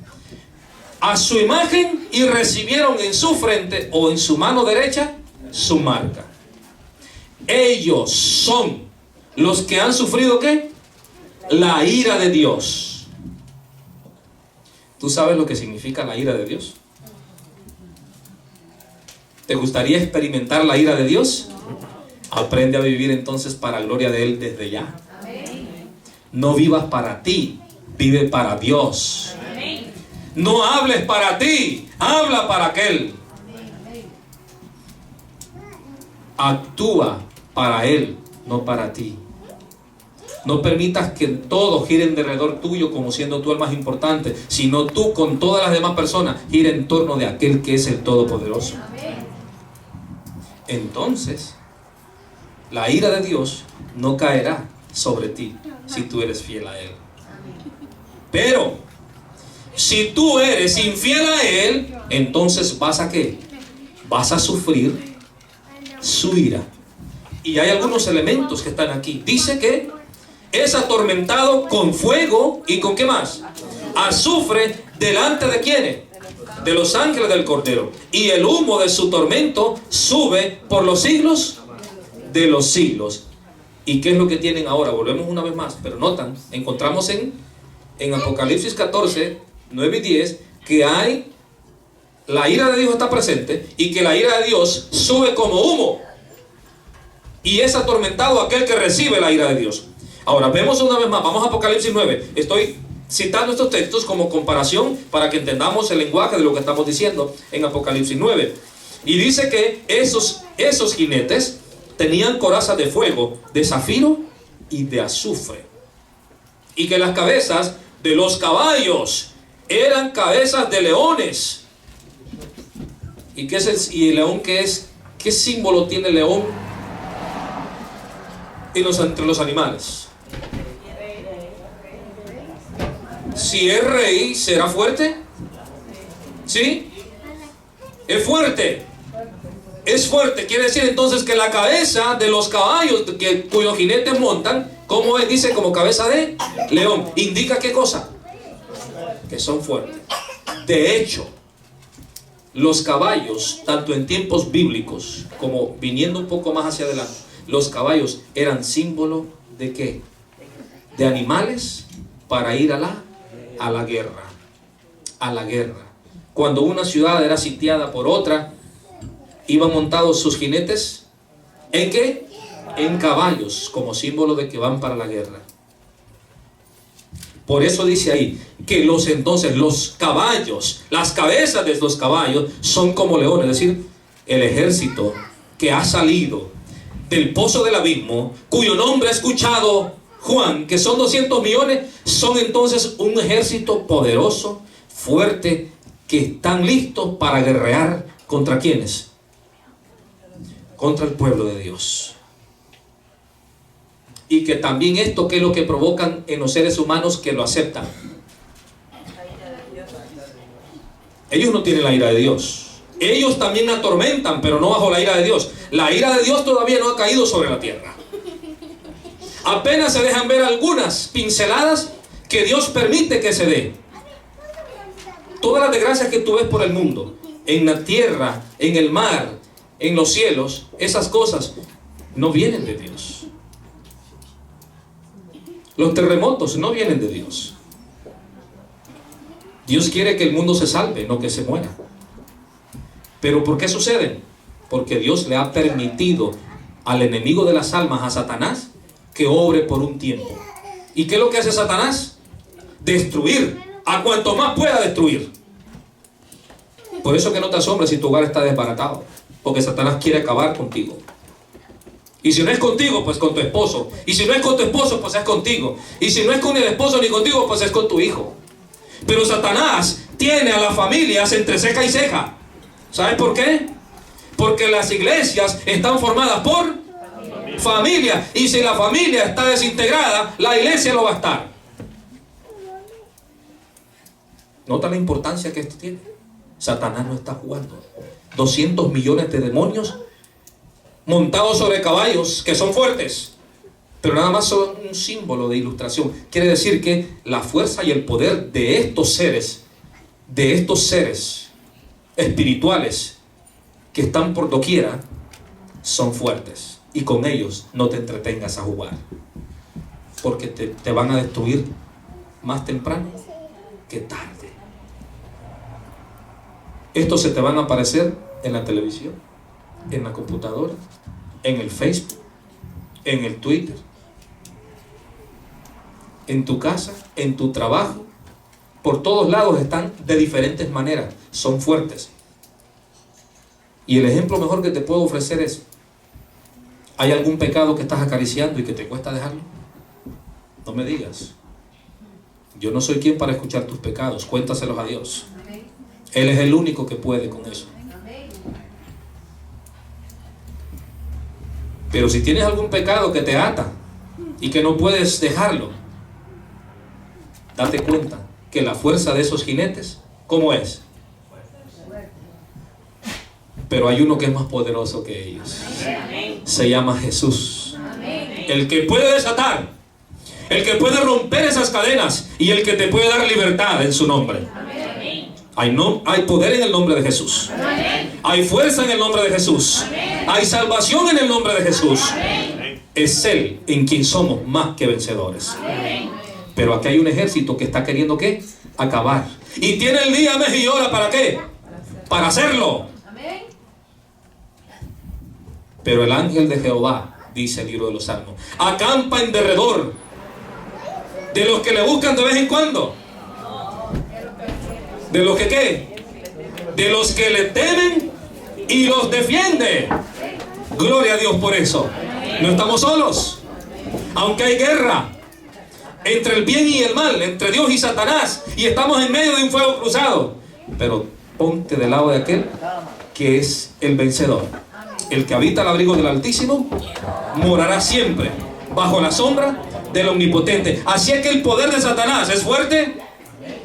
a su imagen, y recibieron en su frente o en su mano derecha su marca. Ellos son los que han sufrido ¿qué? La ira de Dios. ¿Tú sabes lo que significa la ira de Dios? ¿Te gustaría experimentar la ira de Dios? Aprende a vivir entonces para la gloria de Él desde ya. No vivas para ti, vive para Dios. No hables para ti, habla para aquel. Actúa para Él, no para ti. No permitas que todos giren alrededor tuyo como siendo tú el más importante, sino tú con todas las demás personas gira en torno de aquel que es el Todopoderoso. Entonces, la ira de Dios no caerá sobre ti si tú eres fiel a Él. Pero, si tú eres infiel a Él, entonces ¿vas a qué? Vas a sufrir su ira. Y hay algunos elementos que están aquí. Dice que es atormentado con fuego y con ¿qué más? Azufre delante de ¿quiénes? De los ángeles del Cordero. Y el humo de su tormento sube por los siglos de los siglos. ¿Y qué es lo que tienen ahora? Volvemos una vez más, pero notan, encontramos en Apocalipsis 14, 9 y 10, que hay, la ira de Dios está presente, y que la ira de Dios sube como humo, y es atormentado aquel que recibe la ira de Dios. Ahora, vemos una vez más, vamos a Apocalipsis 9, estoy citando estos textos como comparación para que entendamos el lenguaje de lo que estamos diciendo en Apocalipsis 9. Y dice que esos jinetes tenían corazas de fuego, de zafiro y de azufre. Y que las cabezas de los caballos eran cabezas de leones. ¿Y qué es y el león qué es? ¿Qué símbolo tiene el león entre los animales? Si es rey, ¿será fuerte? ¿Sí? Es fuerte. Es fuerte. Quiere decir entonces que la cabeza de los caballos cuyos jinetes montan, ¿cómo es? Dice como cabeza de león. ¿Indica qué cosa? Que son fuertes. De hecho, los caballos, tanto en tiempos bíblicos como viniendo un poco más hacia adelante, Los caballos eran símbolo ¿de qué? De animales para ir a la guerra. A la guerra. Cuando una ciudad era sitiada por otra, iban montados sus jinetes ¿en qué? En caballos, como símbolo de que van para la guerra. Por eso dice ahí que entonces los caballos, las cabezas de estos caballos son como leones, es decir, el ejército que ha salido del pozo del abismo, cuyo nombre ha escuchado Juan, que son 200 millones, son entonces un ejército poderoso, fuerte, que están listos para guerrear ¿contra quiénes? Contra el pueblo de Dios. Y que también esto, ¿qué es lo que provocan en los seres humanos que lo aceptan? Ellos no tienen la ira de Dios. Ellos también atormentan, pero no bajo la ira de Dios. La ira de Dios todavía no ha caído sobre la tierra. Apenas se dejan ver algunas pinceladas que Dios permite que se dé. Todas las desgracias que tú ves por el mundo, en la tierra, en el mar, en los cielos, esas cosas no vienen de Dios. Los terremotos no vienen de Dios. Dios quiere que el mundo se salve, no que se muera. ¿Pero por qué suceden? Porque Dios le ha permitido al enemigo de las almas, a Satanás, que obre por un tiempo. ¿Y qué es lo que hace Satanás? Destruir a cuanto más pueda destruir. Por eso que no te asombres si tu hogar está desbaratado, porque Satanás quiere acabar contigo. Y si no es contigo, pues con tu esposo. Y si no es con tu esposo, pues es contigo. Y si no es con el esposo ni contigo, pues es con tu hijo. Pero Satanás tiene a las familias entre ceja y ceja. ¿Sabes por qué? Porque las iglesias están formadas por familia. Y si la familia está desintegrada, la iglesia lo va a estar. Nota la importancia que esto tiene. Satanás no está jugando. 200 millones de demonios montados sobre caballos que son fuertes, pero nada más son un símbolo de ilustración. Quiere decir que la fuerza y el poder de estos seres espirituales que están por doquiera, son fuertes. Y con ellos no te entretengas a jugar, porque te van a destruir más temprano que tarde. Estos se te van a aparecer en la televisión, en la computadora, en el Facebook, en el Twitter, en tu casa, en tu trabajo. Por todos lados están de diferentes maneras, son fuertes. Y el ejemplo mejor que te puedo ofrecer es: ¿hay algún pecado que estás acariciando y que te cuesta dejarlo? No me digas. Yo no soy quien para escuchar tus pecados, cuéntaselos a Dios. Él es el único que puede con eso. Pero si tienes algún pecado que te ata y que no puedes dejarlo, date cuenta que la fuerza de esos jinetes, ¿cómo es? Pero hay uno que es más poderoso que ellos. Se llama Jesús. El que puede desatar, el que puede romper esas cadenas y el que te puede dar libertad en su nombre. Hay poder en el nombre de Jesús. Hay fuerza en el nombre de Jesús. Hay salvación en el nombre de Jesús. Es Él en quien somos más que vencedores. Pero aquí hay un ejército que está queriendo ¿qué? Acabar. Y tiene el día, mes y hora ¿para qué? Para hacerlo. Pero el ángel de Jehová, dice el libro de los Salmos, acampa en derredor de los que le buscan de vez en cuando. ¿De los que qué? De los que le temen y los defiende. Gloria a Dios por eso. No estamos solos. Aunque hay guerra entre el bien y el mal, entre Dios y Satanás, y estamos en medio de un fuego cruzado, pero ponte del lado de aquel que es el vencedor. El que habita al abrigo del Altísimo morará siempre bajo la sombra del Omnipotente. Así es que el poder de Satanás es fuerte.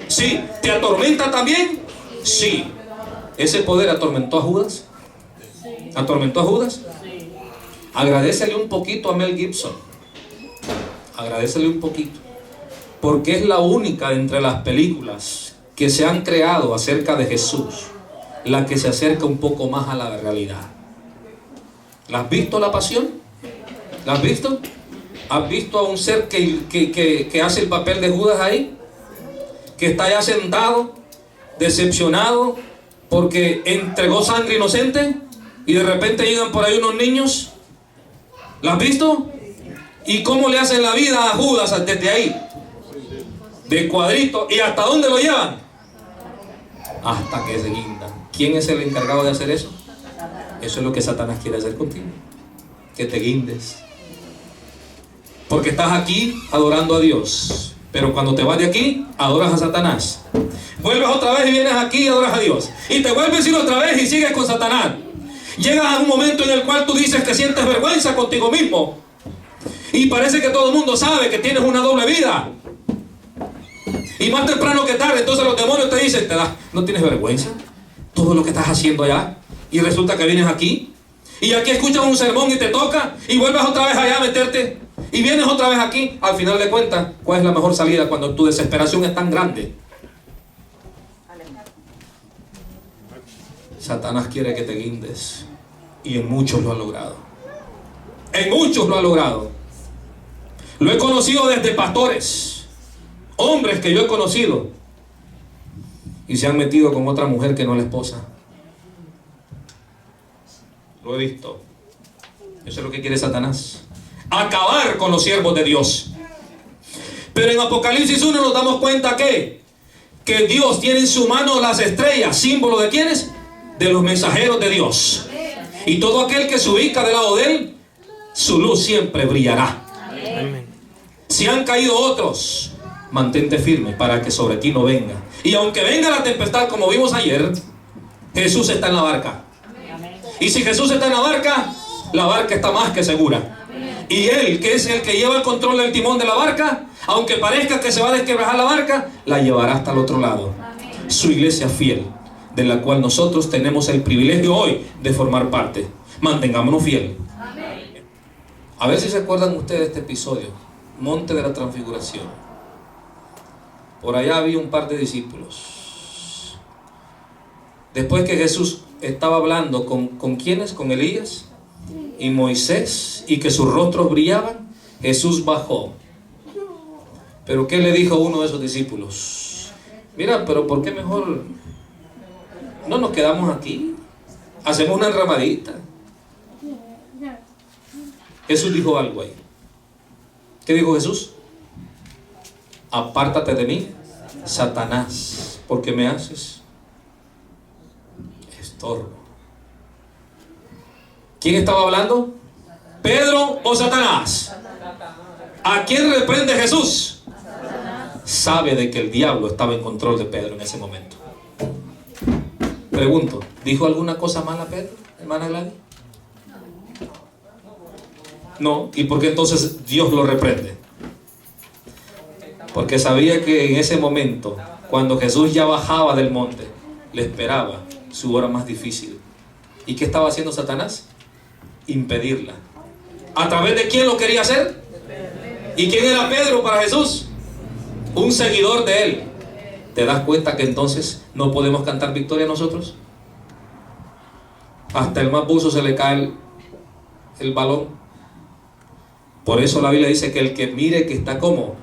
Sí. ¿Te atormenta también? Sí. ¿Ese poder atormentó a Judas? ¿Atormentó a Judas? Agradécele un poquito a Mel Gibson. Agradécele un poquito. Porque es la única de entre las películas que se han creado acerca de Jesús, la que se acerca un poco más a la realidad. ¿La has visto, La Pasión? ¿La has visto? ¿Has visto a un ser que hace el papel de Judas ahí? Que está ya sentado, decepcionado, porque entregó sangre inocente y de repente llegan por ahí unos niños. ¿La has visto? ¿Y cómo le hacen la vida a Judas desde ahí? De cuadrito. ¿Y hasta dónde lo llevan? Hasta que se guindan. ¿Quién es el encargado de hacer eso? Eso es lo que Satanás quiere hacer contigo. Que te guindes. Porque estás aquí adorando a Dios, pero cuando te vas de aquí, adoras a Satanás. Vuelves otra vez y vienes aquí y adoras a Dios. Y te vuelves a ir otra vez y sigues con Satanás. Llegas a un momento en el cual tú dices que sientes vergüenza contigo mismo. Y parece que todo el mundo sabe que tienes una doble vida. Y más temprano que tarde, entonces los demonios te dicen, ¿no tienes vergüenza? Todo lo que estás haciendo allá. Y resulta que vienes aquí. Y aquí escuchas un sermón y te toca. Y vuelves otra vez allá a meterte. Y vienes otra vez aquí. Al final de cuentas, ¿cuál es la mejor salida cuando tu desesperación es tan grande? Satanás quiere que te guindes. Y en muchos lo ha logrado. En muchos lo ha logrado. Lo he conocido desde pastores, hombres que yo he conocido, y se han metido con otra mujer que no es la esposa. Lo he visto. Eso es lo que quiere Satanás. Acabar con los siervos de Dios. Pero en Apocalipsis 1 nos damos cuenta que Dios tiene en su mano las estrellas, símbolo de ¿quiénes? De los mensajeros de Dios. Y todo aquel que se ubica del lado de él, su luz siempre brillará. Amén. Si han caído otros, mantente firme para que sobre ti no venga. Y aunque venga la tempestad como vimos ayer, Jesús está en la barca. Amén. Y si Jesús está en la barca está más que segura. Amén. Y Él, que es el que lleva el control del timón de la barca, aunque parezca que se va a desquebrajar la barca, la llevará hasta el otro lado. Amén. Su iglesia fiel, de la cual nosotros tenemos el privilegio hoy de formar parte. Mantengámonos fieles. Amén. A ver si se acuerdan ustedes de este episodio. Monte de la Transfiguración. Por allá había un par de discípulos. Después que Jesús estaba hablando ¿con quiénes? Con Elías y Moisés, y que sus rostros brillaban, Jesús bajó. Pero ¿qué le dijo uno de esos discípulos? Mira, pero ¿por qué mejor no nos quedamos aquí? Hacemos una enramadita. Jesús dijo algo ahí. ¿Qué dijo Jesús? Apártate de mí, Satanás, porque me haces estorbo. ¿Quién estaba hablando? ¿Pedro o Satanás? ¿A quién reprende Jesús? Sabe de que el diablo estaba en control de Pedro en ese momento. Pregunto, ¿dijo alguna cosa mala Pedro, hermana Gladys? No. ¿Y por qué entonces Dios lo reprende? Porque sabía que en ese momento, cuando Jesús ya bajaba del monte, le esperaba su hora más difícil. ¿Y qué estaba haciendo Satanás? Impedirla. ¿A través de quién lo quería hacer? ¿Y quién era Pedro para Jesús? Un seguidor de él. ¿Te das cuenta que entonces no podemos cantar victoria nosotros? Hasta el más buzo se le cae el balón. Por eso la Biblia dice que el que mire que está como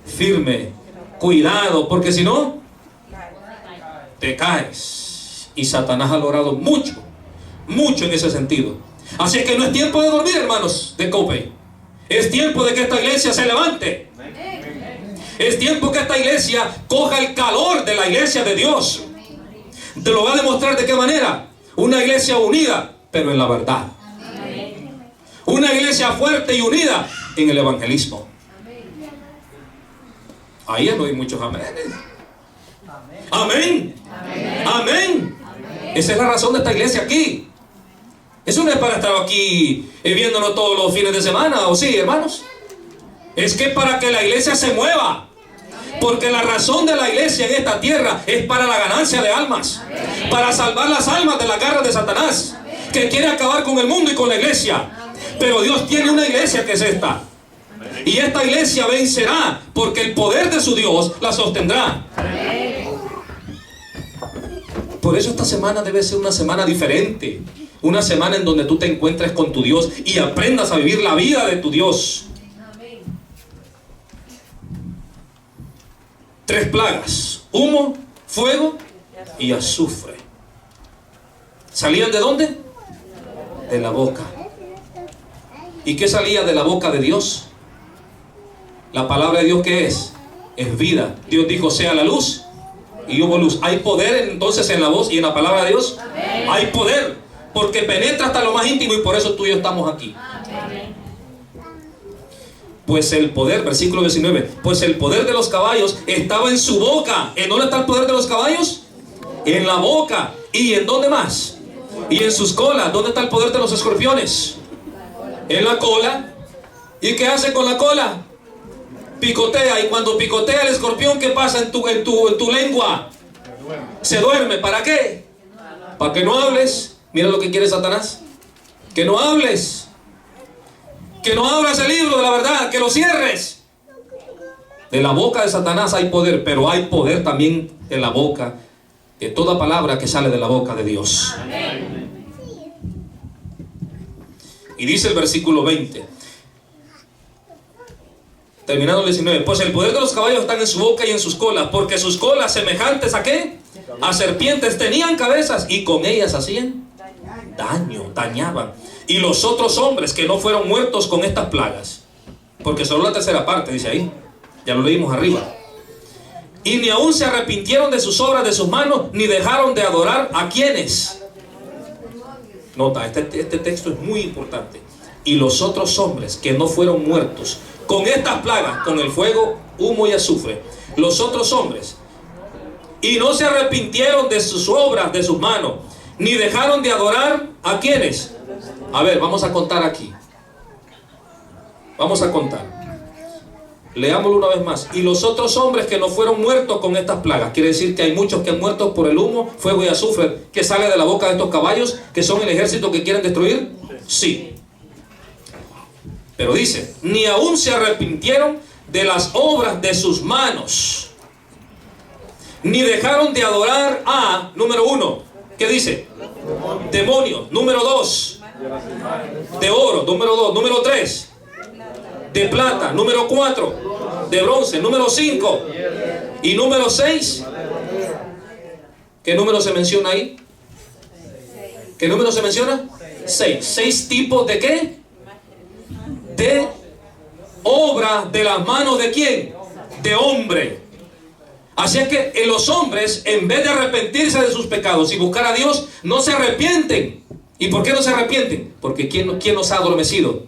firme, cuidado, porque si no te caes. Y Satanás ha logrado mucho en ese sentido. Así que no es tiempo de dormir, hermanos de Copey. Es tiempo de que esta iglesia se levante. Es tiempo que esta iglesia coja el calor de la iglesia de Dios. Te lo va a demostrar de qué manera. Una iglesia unida, pero en la verdad. Una iglesia fuerte y unida en el evangelismo. Ahí no hay muchos amenes. Amén. Amén. Esa es la razón de esta iglesia aquí. Eso no es para estar aquí viéndonos todos los fines de semana, ¿o sí, hermanos? Es que para que la iglesia se mueva. Porque la razón de la iglesia en esta tierra es para la ganancia de almas. Para salvar las almas de la garra de Satanás, que quiere acabar con el mundo y con la iglesia. Pero Dios tiene una iglesia que es esta. Y esta iglesia vencerá, porque el poder de su Dios la sostendrá. Por eso esta semana debe ser una semana diferente. Una semana en donde tú te encuentres con tu Dios y aprendas a vivir la vida de tu Dios. 3 plagas: humo, fuego y azufre. ¿Salían de dónde? De la boca. ¿Y qué salía de la boca de Dios? La palabra de Dios, ¿qué es? Es vida. Dios dijo: sea la luz, y hubo luz. ¿Hay poder entonces en la voz y en la palabra de Dios? Amén. Hay poder, porque penetra hasta lo más íntimo, y por eso tú y yo estamos aquí. Amén. Pues el poder, versículo 19, pues el poder de los caballos estaba en su boca. ¿En dónde está el poder de los caballos? En la boca. ¿Y en dónde más? Y en sus colas. ¿Dónde está el poder de los escorpiones? En la cola. ¿Y qué hace con la cola? Picotea. Y cuando picotea el escorpión, ¿qué pasa en tu lengua? Se duerme. ¿Para qué? Para que no hables. Mira lo que quiere Satanás. Que no hables. Que no abras el libro de la verdad. Que lo cierres. De la boca de Satanás hay poder, pero hay poder también en la boca de toda palabra que sale de la boca de Dios. Amén. Y dice el versículo 20, terminando el 19, pues el poder de los caballos están en su boca y en sus colas, porque sus colas, semejantes ¿a qué? A serpientes, tenían cabezas, y con ellas hacían daño, dañaban. Y los otros hombres que no fueron muertos con estas plagas, porque solo la tercera parte dice ahí, ya lo leímos arriba, y ni aún se arrepintieron de sus obras de sus manos, ni dejaron de adorar a quienes. Nota, este texto es muy importante. Y los otros hombres que no fueron muertos con estas plagas, con el fuego, humo y azufre, los otros hombres, y no se arrepintieron de sus obras de sus manos, ni dejaron de adorar a quienes. A ver, vamos a contar aquí. Vamos a contar. Leámoslo una vez más. Y los otros hombres que no fueron muertos con estas plagas. Quiere decir que hay muchos que han muerto por el humo, fuego y azufre que sale de la boca de estos caballos, que son el ejército que quieren destruir. Sí. Pero dice, ni aún se arrepintieron de las obras de sus manos, ni dejaron de adorar a, número 1, ¿qué dice? Demonios. Número 2, de oro. Número 2. Número 3, de plata. Número 4, de bronce. Número 5 y número 6. ¿Qué número se menciona ahí? ¿Qué número se menciona? 6. 6 tipos de ¿qué? De obra de las manos ¿de quién? De hombre. Así es que los hombres, en vez de arrepentirse de sus pecados y buscar a Dios, no se arrepienten. ¿Y por qué no se arrepienten? Porque ¿quién nos ha adormecido?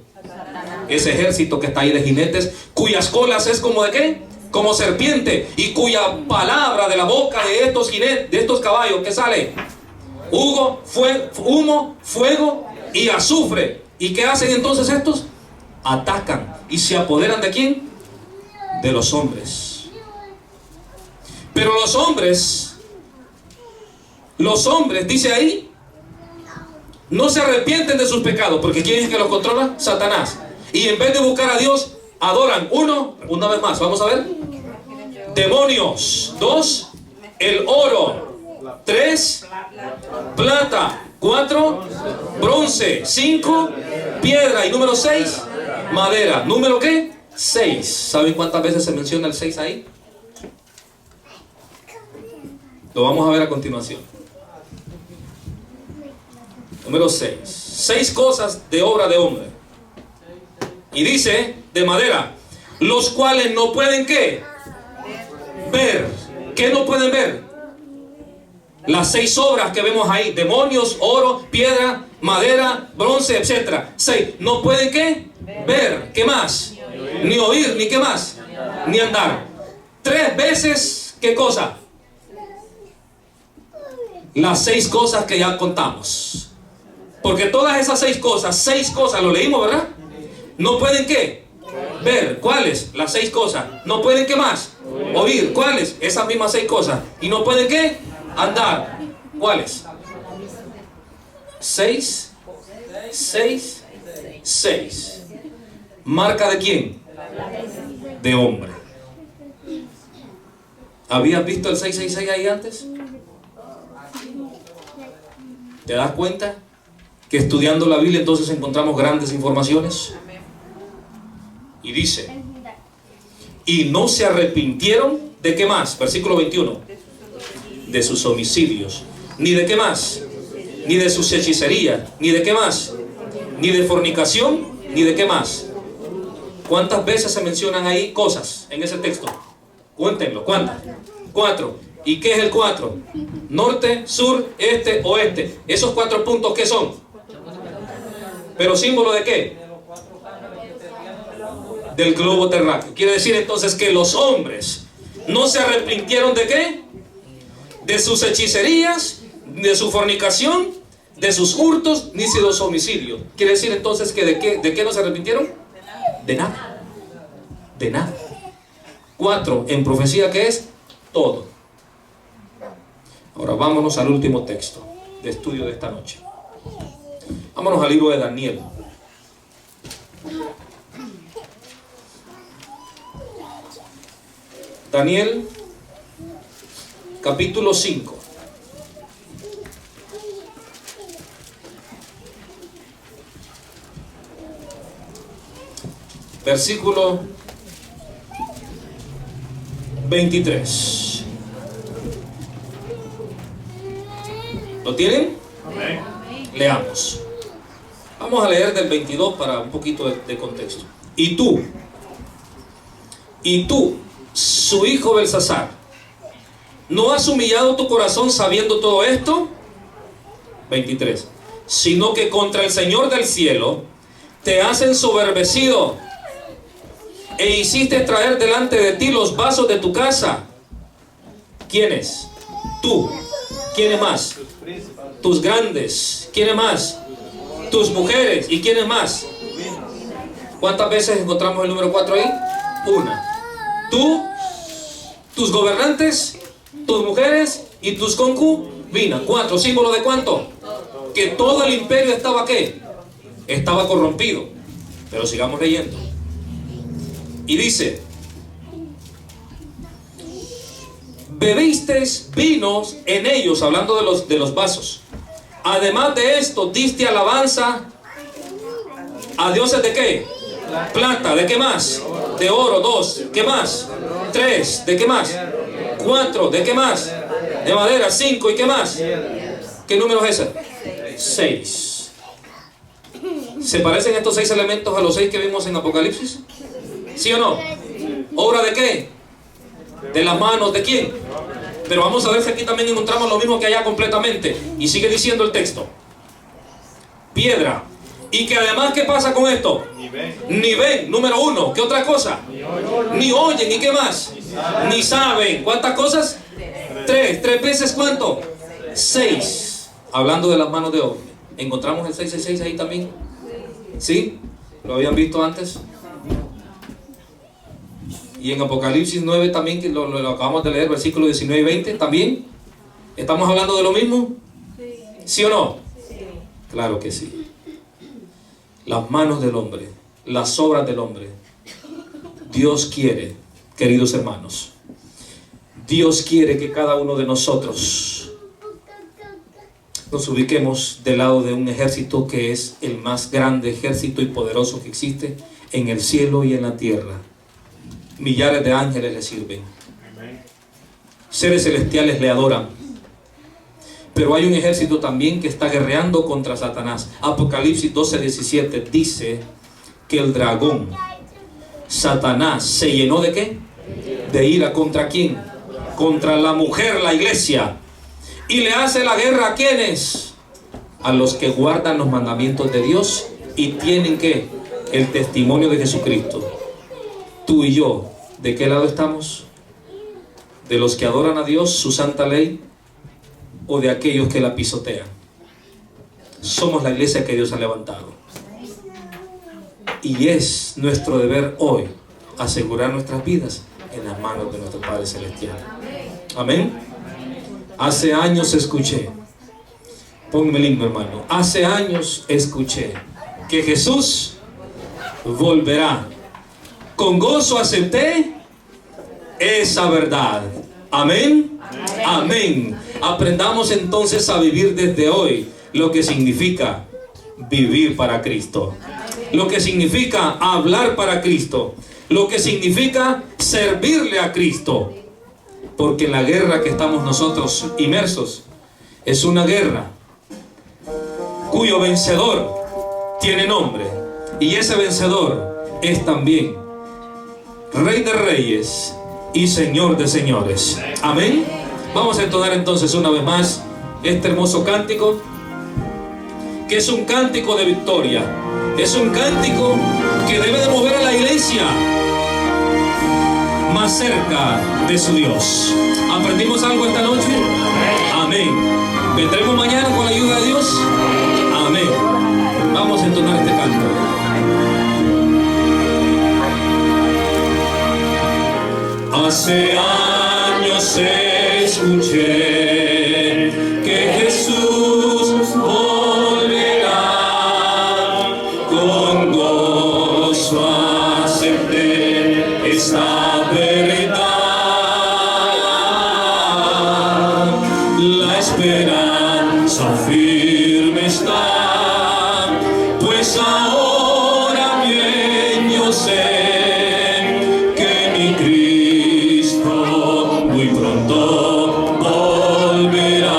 Ese ejército que está ahí de jinetes, cuyas colas es como ¿de qué? Como serpiente, y cuya palabra de la boca de estos jinetes, de estos caballos que sale humo, fuego y azufre. ¿Y qué hacen entonces estos? Atacan y se apoderan ¿de quién? De los hombres. Pero los hombres, dice ahí, no se arrepienten de sus pecados, porque ¿quién es que los controla? Satanás. Y en vez de buscar a Dios, adoran. 1, una vez más, vamos a ver. Demonios. 2, el oro. 3, plata. 4, bronce. 5, piedra. Y número 6, madera. ¿Número qué? 6. ¿Saben cuántas veces se menciona el 6 ahí? Lo vamos a ver a continuación. Número 6. 6 cosas de obra de hombre. Y dice, de madera, los cuales no pueden ¿qué? Ver. ¿Qué no pueden ver? Las 6 obras que vemos ahí. Demonios, oro, piedra, madera, bronce, etc. 6. No pueden ¿qué? Ver. ¿Qué más? Ni oír, ni qué más. Ni andar. 3 veces, ¿qué cosa? Las 6 cosas que ya contamos. Porque todas esas 6 cosas, lo leímos, ¿verdad? No pueden ¿qué? Ver. ¿Cuáles? Las 6 cosas. No pueden ¿qué más? Oír. ¿Cuáles? Esas mismas 6 cosas. Y no pueden ¿qué? Andar. ¿Cuáles? 6. 6. 6. ¿Marca de quién? De hombre. ¿Habías visto el 666 ahí antes? ¿Te das cuenta? que estudiando la Biblia entonces encontramos grandes informaciones. Y dice, y no se arrepintieron de qué más, versículo 21, de sus homicidios, ni de qué más, ni de sus hechicerías, ni de qué más, ni de fornicación, ni de qué más. ¿Cuántas veces se mencionan ahí cosas en ese texto? Cuéntenlo, ¿cuántas? 4. ¿Y qué es el 4? Norte, sur, este, oeste. ¿Esos 4 puntos qué son? ¿Pero símbolo de qué? Del globo terráqueo. Quiere decir entonces que los hombres no se arrepintieron de qué? De sus hechicerías, de su fornicación, de sus hurtos, ni de los homicidios. Quiere decir entonces que ¿de qué no se arrepintieron? De nada. De nada. 4 en profecía, ¿qué es? Todo. Ahora vámonos al último texto de estudio de esta noche. Vámonos al libro de Daniel. Daniel, capítulo 5. Versículo 23. ¿Lo tienen? Amén. Leamos. Vamos a leer del 22 para un poquito de contexto. Y tú, su hijo Belsasar, ¿no has humillado tu corazón sabiendo todo esto? 23. Sino que contra el Señor del cielo te has ensoberbecido e hiciste traer delante de ti los vasos de tu casa. ¿Quiénes? Tú. ¿Quiénes más? Tus grandes. ¿Quiénes más? Tus mujeres. ¿Y quiénes más? ¿Cuántas veces encontramos el número 4 ahí? 1. Tú, tus gobernantes, tus mujeres y tus concubinas. 4. ¿Símbolo de cuánto? Que todo el imperio estaba ¿qué? Estaba corrompido. Pero sigamos leyendo. Y dice, bebisteis vinos en ellos, hablando de los vasos. Además de esto, diste alabanza a dioses de qué? Plata. ¿De qué más? De oro. 2. ¿Qué más? 3. ¿De qué más? 4. ¿De qué más? De madera. 5. ¿Y qué más? ¿Qué número es ese? 6. ¿Se parecen estos 6 elementos a los 6 que vimos en Apocalipsis? ¿Sí o no? ¿Obra de qué? ¿De las manos de quién? Pero vamos a ver si aquí también encontramos lo mismo que allá completamente. Y sigue diciendo el texto. Piedra. Y que además, ¿qué pasa con esto? Ni ven, número 1. ¿Qué otra cosa? Ni oyen. ¿Y qué más? Ni saben. ¿Cuántas cosas? 3. 3 veces ¿cuánto? 6. Hablando de las manos de hombre. ¿Encontramos el 666 ahí también? ¿Sí? ¿Lo habían visto antes? Y en Apocalipsis 9 también, que lo acabamos de leer, versículos 19 y 20, también. ¿Estamos hablando de lo mismo? ¿Sí o no? Claro que sí. Las manos del hombre, las obras del hombre. Dios quiere, queridos hermanos, Dios quiere que cada uno de nosotros nos ubiquemos del lado de un ejército que es el más grande ejército y poderoso que existe en el cielo y en la tierra. Millares de ángeles le sirven. Seres celestiales le adoran. Pero hay un ejército también que está guerreando contra Satanás. Apocalipsis 12:17 dice que el dragón, Satanás, se llenó ¿de qué? De ira. ¿Contra quién? Contra la mujer, la iglesia. Y le hace la guerra ¿a quiénes? A los que guardan los mandamientos de Dios y tienen ¿qué? El testimonio de Jesucristo. Tú y yo, ¿de qué lado estamos? ¿De los que adoran a Dios, su santa ley, o de aquellos que la pisotean? Somos la iglesia que Dios ha levantado. Y es nuestro deber hoy asegurar nuestras vidas en las manos de nuestro Padre Celestial. Amén. Hace años escuché, póngame el himno, hermano. Hace años escuché que Jesús volverá. Con gozo acepté esa verdad. Amén. Amén. Aprendamos entonces a vivir desde hoy lo que significa vivir para Cristo, lo que significa hablar para Cristo, lo que significa servirle a Cristo. Porque la guerra que estamos nosotros inmersos es una guerra cuyo vencedor tiene nombre, y ese vencedor es también Rey de Reyes y Señor de Señores. Amén. Vamos a entonar entonces una vez más este hermoso cántico, que es un cántico de victoria, es un cántico que debe de mover a la iglesia más cerca de su Dios. ¿Aprendimos algo esta noche? Amén. ¿Vendremos mañana con la ayuda de Dios? Amén. Vamos a entonar este canto. Hace años escuché que Jesús volverá, con gozo acepté esta verdad. La esperanza firme está, pues ahora bien yo sé que mi Cristo muy pronto volverá.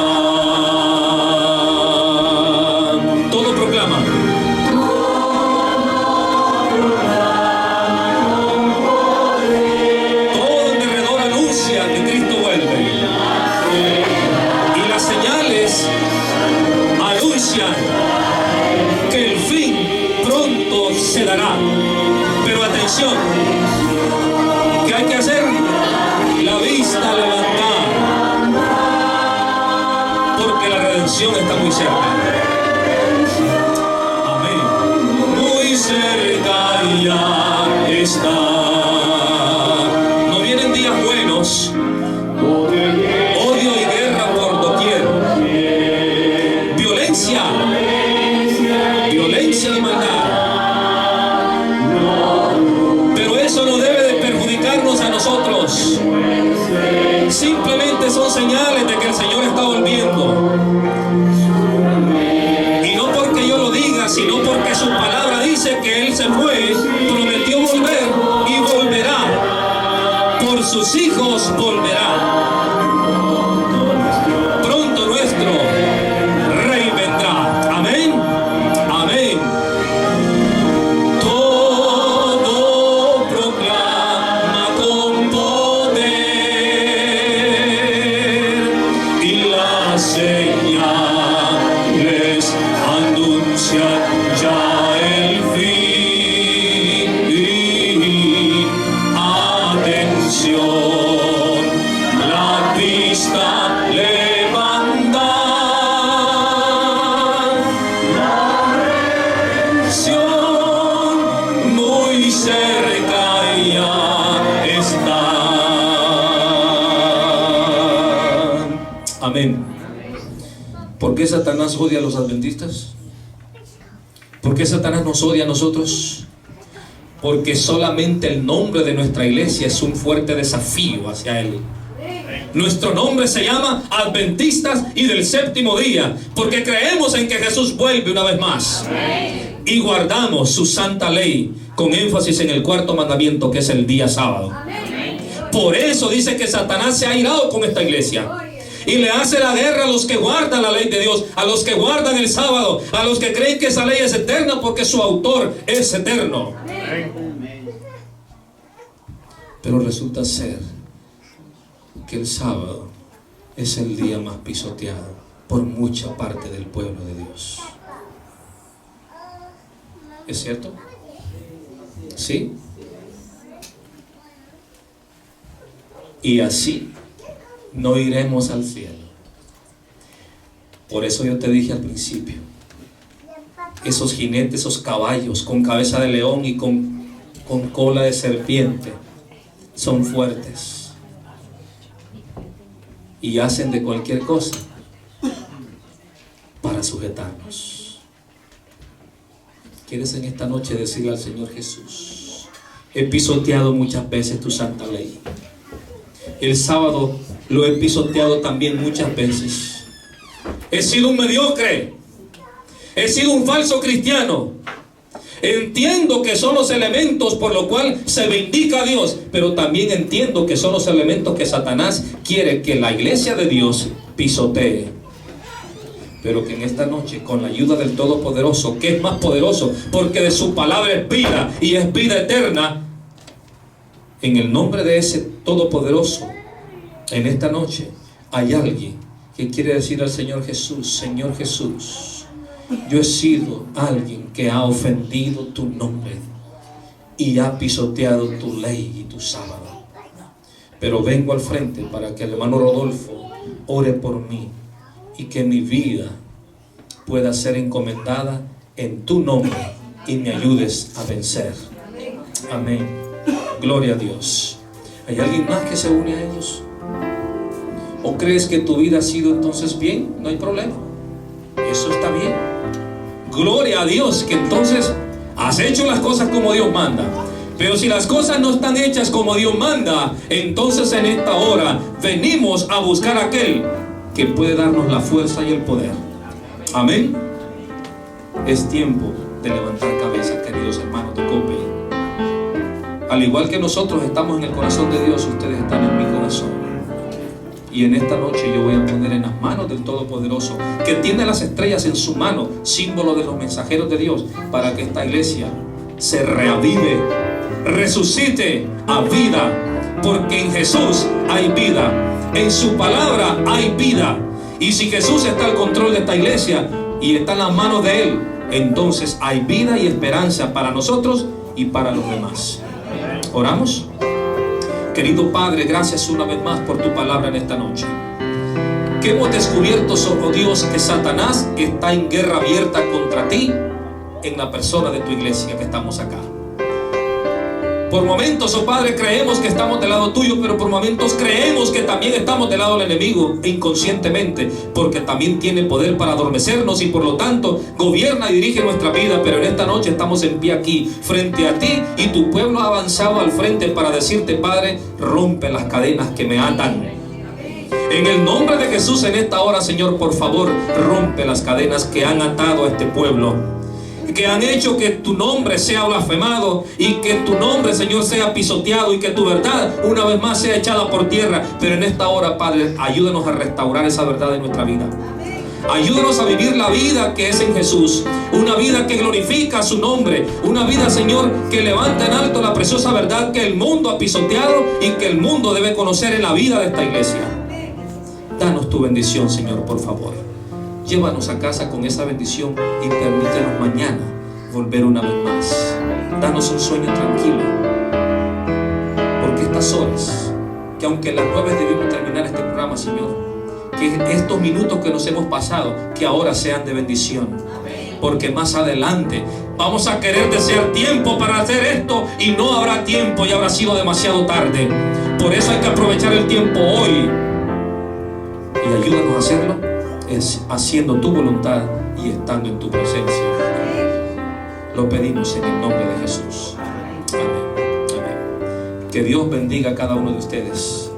Todo proclama. Todo alrededor anuncia que Cristo vuelve. Y las señales anuncian que el fin pronto se dará. Pero atención, ¿qué hay que hacer? La vista levantada, porque la redención está muy cerca. Amén. Muy cerca ya está. No vienen días buenos, odio y guerra por doquier, violencia y maldad. Pero eso no debe de perjudicarnos a nosotros. Simplemente son señales de que el Señor está volviendo. Y no porque yo lo diga, sino porque su palabra dice que Él se fue, prometió volver y volverá. Por sus hijos volverá. Pronto nuestro Rey vendrá. Amén. Amén. Todo proclama con poder, y las señales anuncian ya el fin. Atención, la vista levanta, la redención muy cerca ya está. Amén. ¿Por qué Satanás odia a los adventistas? ¿Por qué Satanás nos odia a nosotros? Porque solamente el nombre de nuestra iglesia es un fuerte desafío hacia él. Nuestro nombre se llama Adventistas y del Séptimo Día, porque creemos en que Jesús vuelve una vez más. Y guardamos su santa ley, con énfasis en el cuarto mandamiento, que es el día sábado. Por eso dice que Satanás se ha irado con esta iglesia y le hace la guerra a los que guardan la ley de Dios, a los que guardan el sábado, a los que creen que esa ley es eterna porque su autor es eterno. Pero resulta ser que el sábado es el día más pisoteado por mucha parte del pueblo de Dios. ¿Es cierto? ¿Sí? Y así no iremos al cielo. Por eso yo te dije al principio, esos jinetes, esos caballos con cabeza de león y con cola de serpiente son fuertes y hacen de cualquier cosa para sujetarnos. ¿Quieres en esta noche decirle al Señor Jesús: he pisoteado muchas veces tu santa ley? El sábado lo he pisoteado también muchas veces. He sido un mediocre. he sido un falso cristiano. Entiendo que son los elementos por los cuales se bendiga a Dios, pero también entiendo que son los elementos que Satanás quiere que la iglesia de Dios pisotee. Pero que en esta noche, con la ayuda del Todopoderoso, que es más poderoso, porque de su palabra es vida y es vida eterna, en el nombre de ese Todopoderoso, en esta noche hay alguien que quiere decir al Señor Jesús: Señor Jesús, yo he sido alguien que ha ofendido tu nombre y ha pisoteado tu ley y tu sábado, pero vengo al frente para que el hermano Rodolfo ore por mí y que mi vida pueda ser encomendada en tu nombre y me ayudes a vencer. Amén. Gloria a Dios. ¿Hay alguien más que se une a ellos? ¿O crees que tu vida ha sido entonces bien? No hay problema. Eso está bien. Gloria a Dios, que entonces has hecho las cosas como Dios manda. Pero si las cosas no están hechas como Dios manda, entonces en esta hora venimos a buscar a aquel que puede darnos la fuerza y el poder. Amén. Es tiempo de levantar cabeza, queridos hermanos de Cope. Al igual que nosotros estamos en el corazón de Dios, ustedes están en mi corazón. Y en esta noche yo voy a poner en las manos del Todopoderoso, que tiene las estrellas en su mano, símbolo de los mensajeros de Dios, para que esta iglesia se reavive, resucite a vida, porque en Jesús hay vida, en su palabra hay vida. Y si Jesús está al control de esta iglesia y está en las manos de Él, entonces hay vida y esperanza para nosotros y para los demás. ¿Oramos? Querido Padre, gracias una vez más por tu palabra en esta noche. Que hemos descubierto, oh Dios, que Satanás está en guerra abierta contra ti en la persona de tu iglesia que estamos acá. Por momentos, oh Padre, creemos que estamos del lado tuyo, pero por momentos creemos que también estamos del lado del enemigo, inconscientemente, porque también tiene poder para adormecernos y por lo tanto gobierna y dirige nuestra vida. Pero en esta noche estamos en pie aquí, frente a ti, y tu pueblo ha avanzado al frente para decirte: Padre, rompe las cadenas que me atan. En el nombre de Jesús, en esta hora, Señor, por favor, rompe las cadenas que han atado a este pueblo, que han hecho que tu nombre sea blasfemado y que tu nombre, Señor, sea pisoteado y que tu verdad una vez más sea echada por tierra. Pero en esta hora, Padre, ayúdanos a restaurar esa verdad en nuestra vida. Ayúdanos a vivir la vida que es en Jesús, una vida que glorifica su nombre, una vida, Señor, que levanta en alto la preciosa verdad que el mundo ha pisoteado y que el mundo debe conocer en la vida de esta iglesia. Danos tu bendición, Señor, por favor. Llévanos a casa con esa bendición y permítenos mañana volver una vez más. Danos un sueño tranquilo, porque estas horas, que aunque a las 9 debemos terminar este programa, Señor, que estos minutos que nos hemos pasado, que ahora sean de bendición, porque más adelante vamos a querer desear tiempo para hacer esto y no habrá tiempo y habrá sido demasiado tarde. Por eso hay que aprovechar el tiempo hoy y ayúdanos a hacerlo es haciendo tu voluntad y estando en tu presencia. Lo pedimos en el nombre de Jesús. Amén. Amén. Que Dios bendiga a cada uno de ustedes.